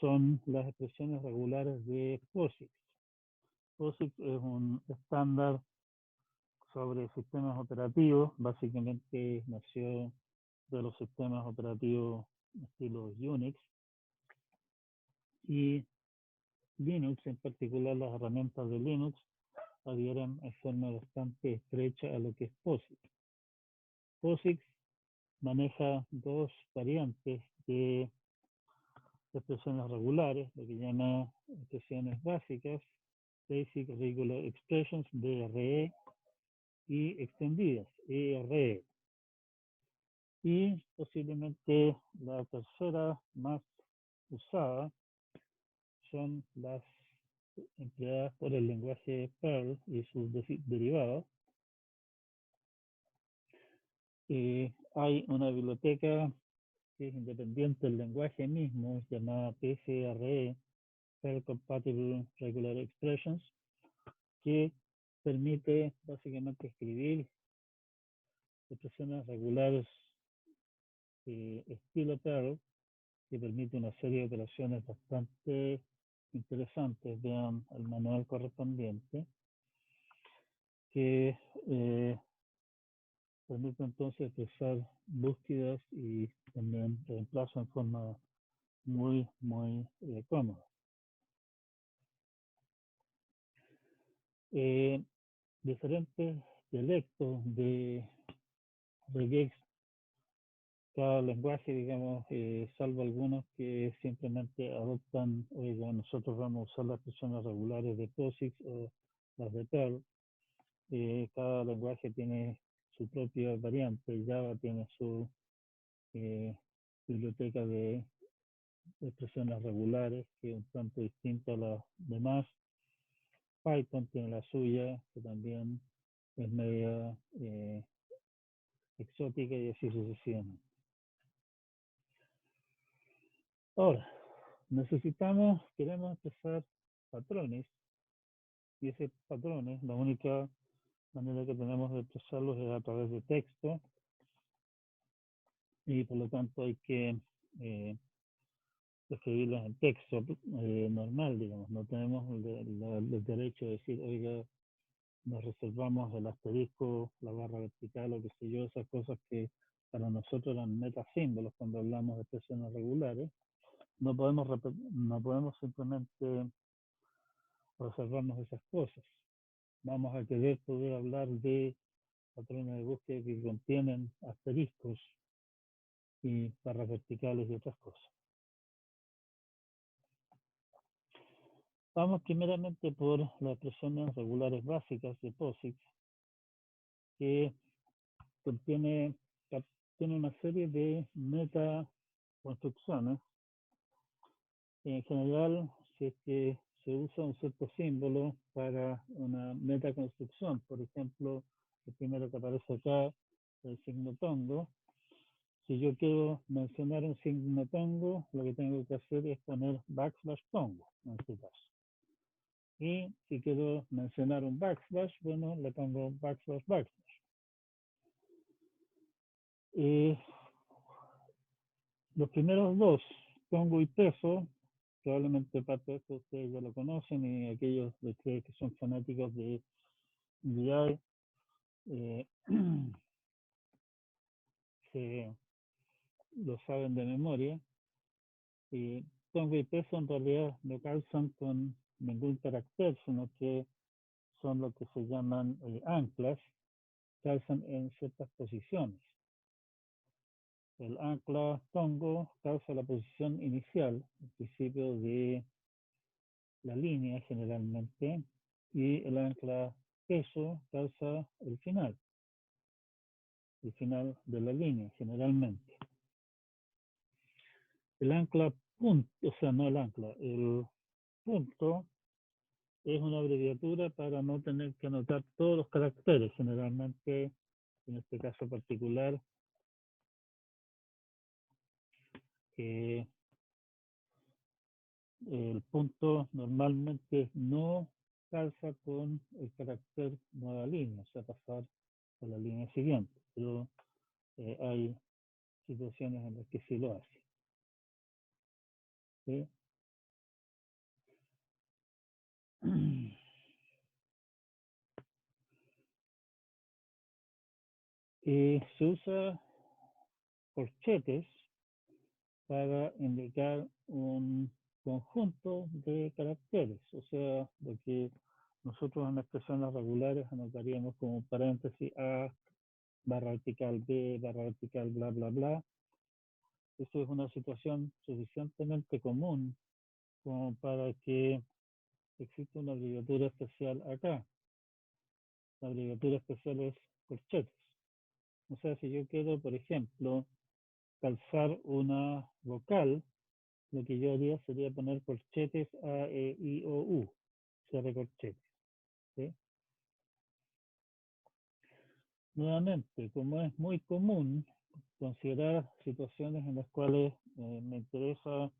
son las expresiones regulares de POSIX. POSIX es un estándar sobre sistemas operativos, básicamente nació de los sistemas operativos estilo Unix y Linux, en particular las herramientas de Linux, adhieren en forma bastante estrecha a lo que es POSIX. POSIX maneja dos variantes de expresiones regulares, lo que llama expresiones básicas, Basic Regular Expressions, BRE, y extendidas, ERE. Y posiblemente la tercera más usada son las empleadas por el lenguaje Perl y sus derivados. Hay una biblioteca que es independiente del lenguaje mismo, llamada PCRE, Perl Compatible Regular Expressions, que permite básicamente escribir expresiones regulares estilo Perl, que permite una serie de operaciones bastante interesantes. Vean el manual correspondiente, que permite entonces expresar búsquedas y también reemplazo en forma muy cómoda. Diferentes dialectos de regex, cada lenguaje, digamos, salvo algunos que simplemente adoptan, nosotros vamos a usar las expresiones regulares de POSIX o las de Perl. Cada lenguaje tiene su propia variante. Java tiene su biblioteca de expresiones regulares, que es un tanto distinta a las demás. Python tiene la suya, que también es media exótica, y así sucesivamente. Ahora, queremos expresar patrones, y esos patrones, la única manera que tenemos de expresarlos es a través de texto, y por lo tanto hay que escribirlos en texto normal, digamos. No tenemos el derecho de decir, oiga, nos reservamos el asterisco, la barra vertical o qué sé yo, esas cosas que para nosotros eran metasímbolos cuando hablamos de expresiones regulares. No podemos simplemente reservarnos esas cosas. Vamos a querer poder hablar de patrones de búsqueda que contienen asteriscos y barras verticales y otras cosas. Vamos primeramente por las expresiones regulares básicas de POSIX, que tiene una serie de metaconstrucciones. En general, si es que se usa un cierto símbolo para una metaconstrucción, por ejemplo, el primero que aparece acá, el signo tongo. Si yo quiero mencionar un signo tongo, lo que tengo que hacer es poner \tongo en este caso. Y si quiero mencionar un backslash, bueno, le pongo \backslash. Los primeros dos, tongo y peso, probablemente parte de esto ustedes ya lo conocen, y aquellos de ustedes que son fanáticos de VI lo saben de memoria. Y tongo y peso en realidad no calzan con ningún carácter, sino que son lo que se llaman anclas, calzan en ciertas posiciones. El ancla tongo calza la posición inicial, el principio de la línea generalmente, y el ancla peso calza el final de la línea generalmente. El ancla punto, o sea, no el ancla, el punto es una abreviatura para no tener que anotar todos los caracteres. Generalmente, en este caso particular, el punto normalmente no calza con el carácter nueva línea, o sea, pasar a la línea siguiente, pero hay situaciones en las que sí lo hace. ¿Sí? Se usa corchetes para indicar un conjunto de caracteres, o sea, lo que nosotros en expresiones regulares anotaríamos como paréntesis A, barra vertical B, barra vertical bla, bla, bla. Eso es una situación suficientemente común como para que exista una abreviatura especial acá. La abreviatura especial es corchetes. O sea, si yo quiero, por ejemplo, calzar una vocal, lo que yo haría sería poner corchetes A, E, I, O, U. Cierre corchetes. ¿Sí? Nuevamente, como es muy común considerar situaciones en las cuales me interesa,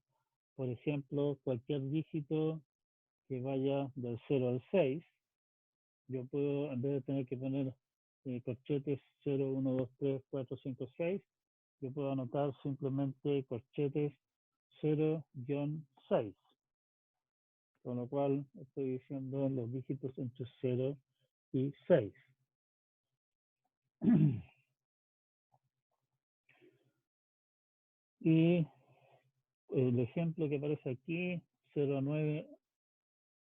por ejemplo, cualquier dígito que vaya del 0 al 6, yo puedo, en vez de tener que poner corchetes 0, 1, 2, 3, 4, 5, 6, yo puedo anotar simplemente corchetes 0-6, con lo cual estoy diciendo los dígitos entre 0 y 6. Y el ejemplo que aparece aquí, 0-9,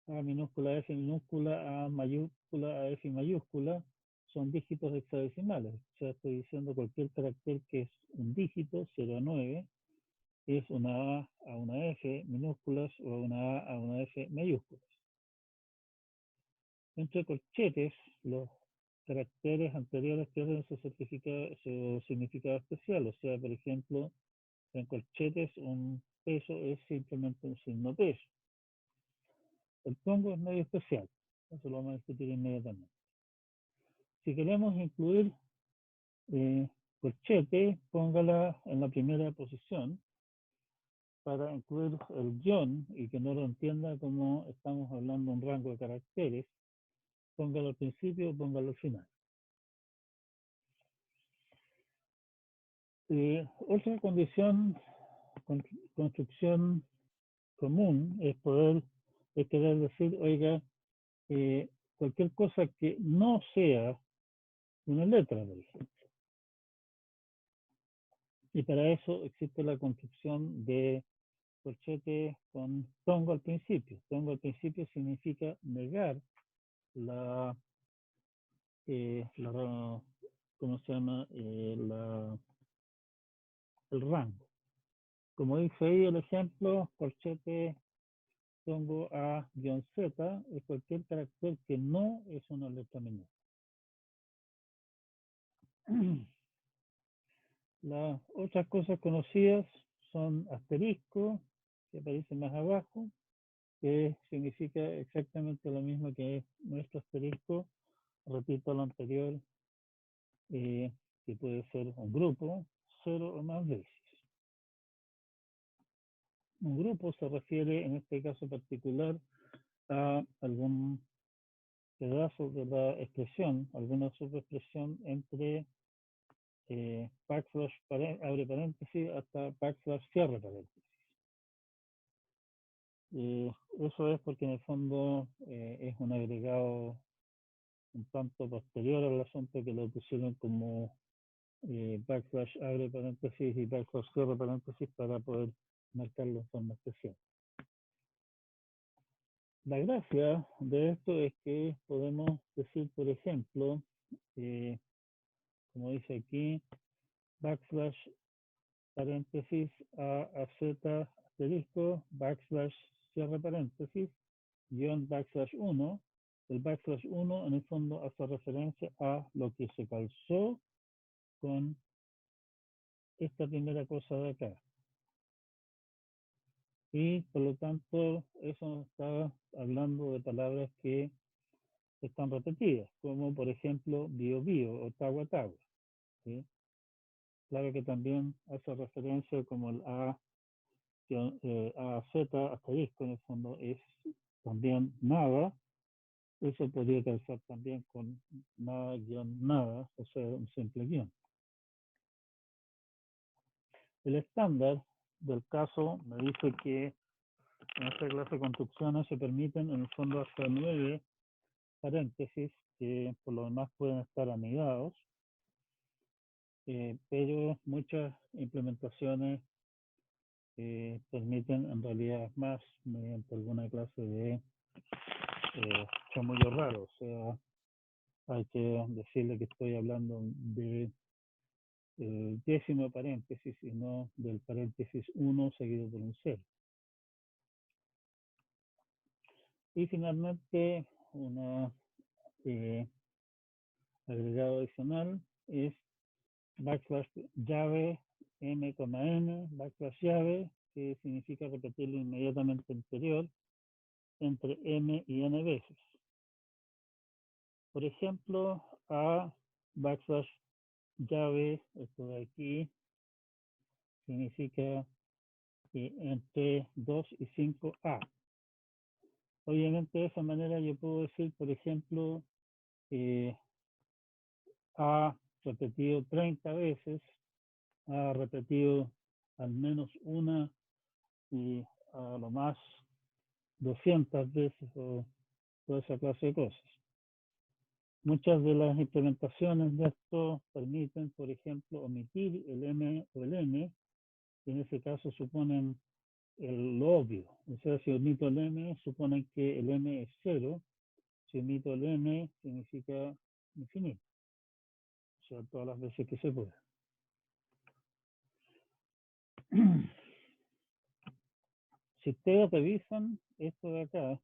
A minúscula, F minúscula, A mayúscula, A F mayúscula, son dígitos hexadecimales. O sea, estoy diciendo cualquier carácter que es un dígito, 0-9, es una A a una F minúsculas o una A a una F mayúsculas. Entre corchetes, los caracteres anteriores pierden su significado especial. O sea, por ejemplo, en corchetes un peso es simplemente un signo peso. El tongo es medio especial. Eso lo vamos a discutir inmediatamente. Si queremos incluir corchete, póngala en la primera posición para incluir el guión y que no lo entienda como estamos hablando un rango de caracteres. Póngalo al principio o póngalo al final. Otra condición, construcción común es querer decir, oiga, cualquier cosa que no sea una letra, por ejemplo. Y para eso existe la construcción de corchete con tongo al principio. Tongo al principio significa negar ¿cómo se llama? El rango. Como dice ahí el ejemplo, corchete tongo A-Z es cualquier carácter que no es una letra menor. Las otras cosas conocidas son asterisco, que aparece más abajo, que significa exactamente lo mismo que es nuestro asterisco. Repito lo anterior, que puede ser un grupo, 0 o más veces. Un grupo se refiere en este caso particular a algún pedazo de la expresión, alguna subexpresión entre backslash abre paréntesis hasta backslash cierre paréntesis. Eso es porque en el fondo es un agregado un tanto posterior al asunto que lo pusieron como backslash abre paréntesis y backslash cierre paréntesis para poder marcarlo en forma especial. La gracia de esto es que podemos decir, por ejemplo, como dice aquí, backslash paréntesis a z asterisco, backslash cierre paréntesis, guión backslash 1. El backslash 1 en el fondo hace referencia a lo que se calzó con esta primera cosa de acá. Y por lo tanto, eso nos está hablando de palabras que están repetidas, como por ejemplo bio bio o tagua tagua. ¿Sí? Claro que también hace referencia como el a z asterisco, en el fondo es también nada. Eso podría calzar también con nada guión nada, o sea, un simple guión. El estándar del caso me dice que en esta clase de construcciones se permiten en el fondo hasta 9 paréntesis que por lo demás pueden estar anidados, pero muchas implementaciones permiten en realidad más mediante alguna clase de chamullo raro, o sea, hay que decirle que estoy hablando de décimo paréntesis y no del paréntesis 1 seguido por un 0. Y finalmente, un agregado adicional es backslash llave m,n, backslash llave, que significa repetirlo inmediatamente anterior entre m y n veces. Por ejemplo, a backslash llave, esto de aquí, significa entre 2 y 5a. Obviamente de esa manera yo puedo decir, por ejemplo, a repetido 30 veces, ha repetido al menos una y a lo más 200 veces o toda esa clase de cosas. Muchas de las implementaciones de esto permiten, por ejemplo, omitir el m o el n, y en ese caso suponen lo obvio. O sea, si omito el m, suponen que el m es 0. Si omito el n, significa infinito. O sea, todas las veces que se pueda. Si ustedes revisan esto de acá,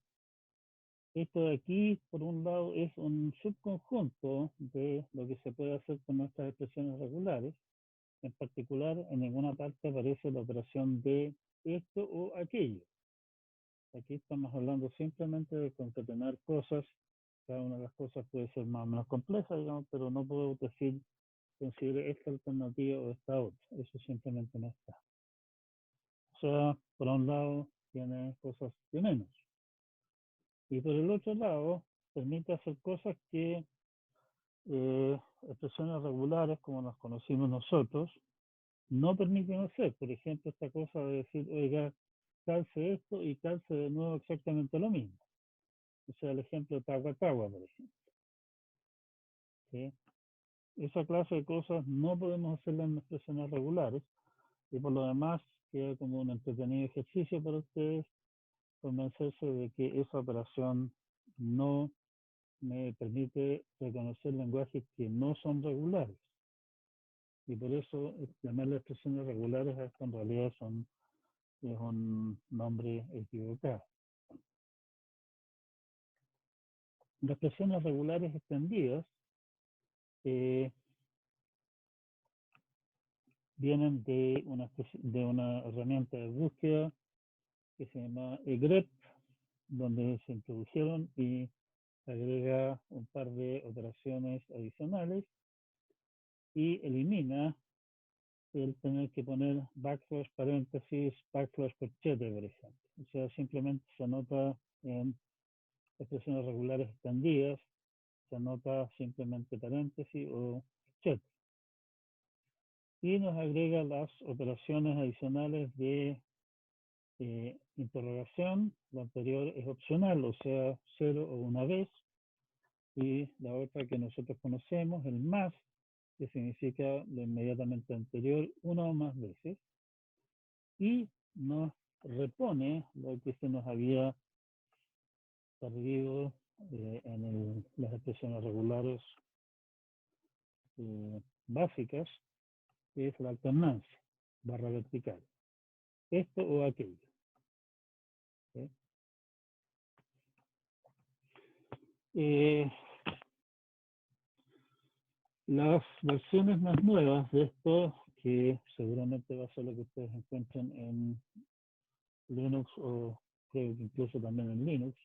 esto de aquí, por un lado, es un subconjunto de lo que se puede hacer con nuestras expresiones regulares. En particular, en ninguna parte aparece la operación de esto o aquello. Aquí estamos hablando simplemente de concatenar cosas. Cada una de las cosas puede ser más o menos compleja, digamos, pero no puedo decir, considere esta alternativa o esta otra. Eso simplemente no está. O sea, por un lado, tiene cosas de menos. Y por el otro lado, permite hacer cosas que expresiones regulares, como las conocimos nosotros, no permiten hacer. Por ejemplo, esta cosa de decir, oiga, calce esto y calce de nuevo exactamente lo mismo. O sea, el ejemplo de tagua tagua, por ejemplo. ¿Sí? Esa clase de cosas no podemos hacerlas en expresiones regulares, y por lo demás queda como un entretenido ejercicio para ustedes convencerse de que esa operación no me permite reconocer lenguajes que no son regulares. Y por eso llamarle expresiones regulares a esto en realidad es un nombre equivocado. Las expresiones regulares extendidas vienen de una herramienta de búsqueda que se llama grep, donde se introdujeron y agrega un par de operaciones adicionales y elimina el tener que poner backslash paréntesis, backslash corchete, por ejemplo. O sea, simplemente se anota en expresiones regulares extendidas, se anota simplemente paréntesis o corchete. Y nos agrega las operaciones adicionales de interrogación. Lo anterior es opcional, o sea, 0 o una vez. Y la otra que nosotros conocemos, el más, que significa lo inmediatamente anterior, una o más veces. Y nos repone lo que se nos había perdido en las expresiones regulares básicas, que es la alternancia, barra vertical. Esto o aquello. ¿Sí? Las versiones más nuevas de esto, que seguramente va a ser lo que ustedes encuentran en Linux o creo que incluso también en Linux,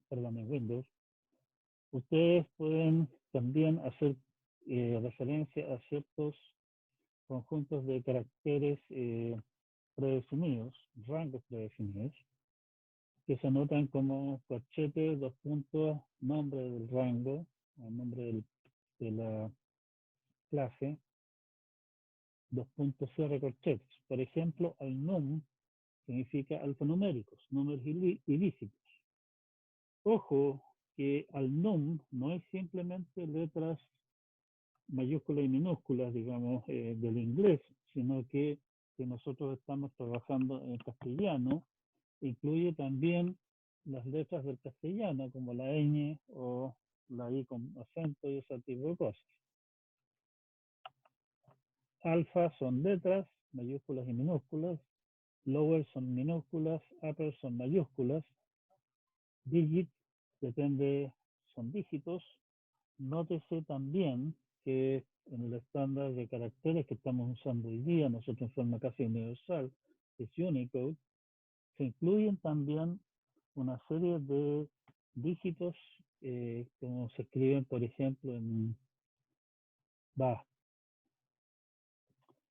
perdón, en Windows, ustedes pueden también hacer referencia a ciertos conjuntos de caracteres predefinidos, rangos predefinidos, que se anotan como corchete, dos puntos, nombre del rango, el nombre de la clase, dos puntos cierre corchetes. Por ejemplo, el num significa alfanuméricos, números ilícitos. Ojo que al num no es simplemente letras mayúsculas y minúsculas, digamos, del inglés, sino que nosotros estamos trabajando en castellano, incluye también las letras del castellano, como la ñ o la i con acento y ese tipo de cosas. Alfa son letras, mayúsculas y minúsculas. Lower son minúsculas, upper son mayúsculas. Digit, depende, son dígitos. Nótese también que en el estándar de caracteres que estamos usando hoy día, nosotros en forma casi universal, que es Unicode, se incluyen también una serie de dígitos como se escriben, por ejemplo,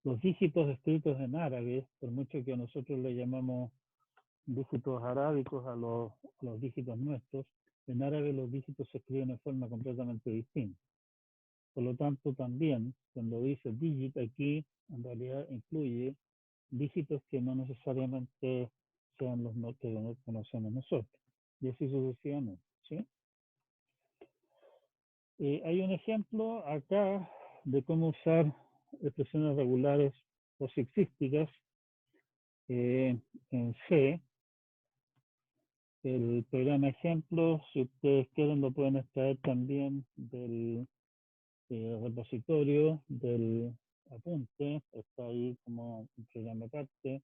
los dígitos escritos en árabe, por mucho que nosotros le llamamos dígitos arábicos a los dígitos nuestros, en árabe los dígitos se escriben de forma completamente distinta. Por lo tanto, también, cuando dice digit aquí, en realidad incluye dígitos que no necesariamente sean los que conocemos nosotros. Y así sucesivamente, ¿sí? Hay un ejemplo acá de cómo usar expresiones regulares posixísticas en C. El programa ejemplo, si ustedes quieren, lo pueden extraer también del repositorio del apunte. Está ahí como un programa aparte.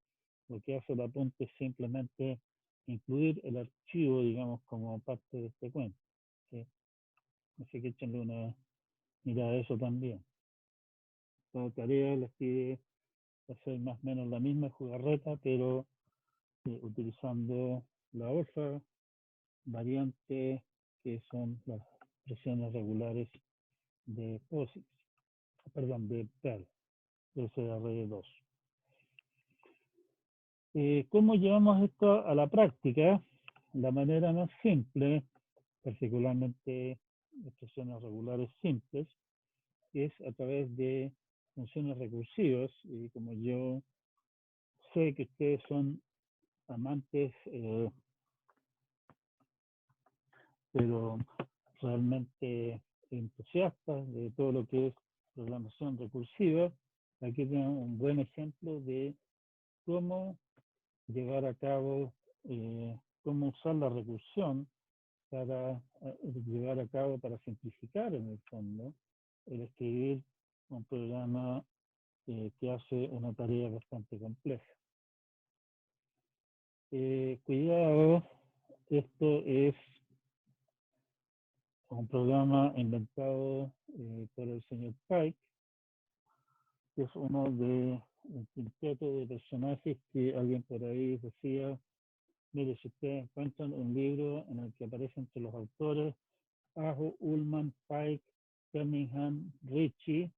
Lo que hace el apunte es simplemente incluir el archivo, digamos, como parte de este cuento, ¿sí? Así que échenle una mirada a eso también. La tarea les pide hacer más o menos la misma jugarreta, pero utilizando la otra variante que son las expresiones regulares de POSIX, perdón, de Perl, de SRE2. ¿Cómo llevamos esto a la práctica? La manera más simple, particularmente expresiones regulares simples, es a través de funciones recursivas, y como yo sé que ustedes son amantes, pero realmente entusiastas de todo lo que es programación recursiva, aquí tenemos un buen ejemplo de cómo llevar a cabo, cómo usar la recursión para llevar a cabo, para simplificar en el fondo, el escribir un programa que hace una tarea bastante compleja. Cuidado, esto es un programa inventado por el señor Pike, que es uno de un quinteto de personajes que alguien por ahí decía, mire, si ustedes encuentran un libro en el que aparecen entre los autores Aho, Ullman, Pike, Cunningham, Ritchie,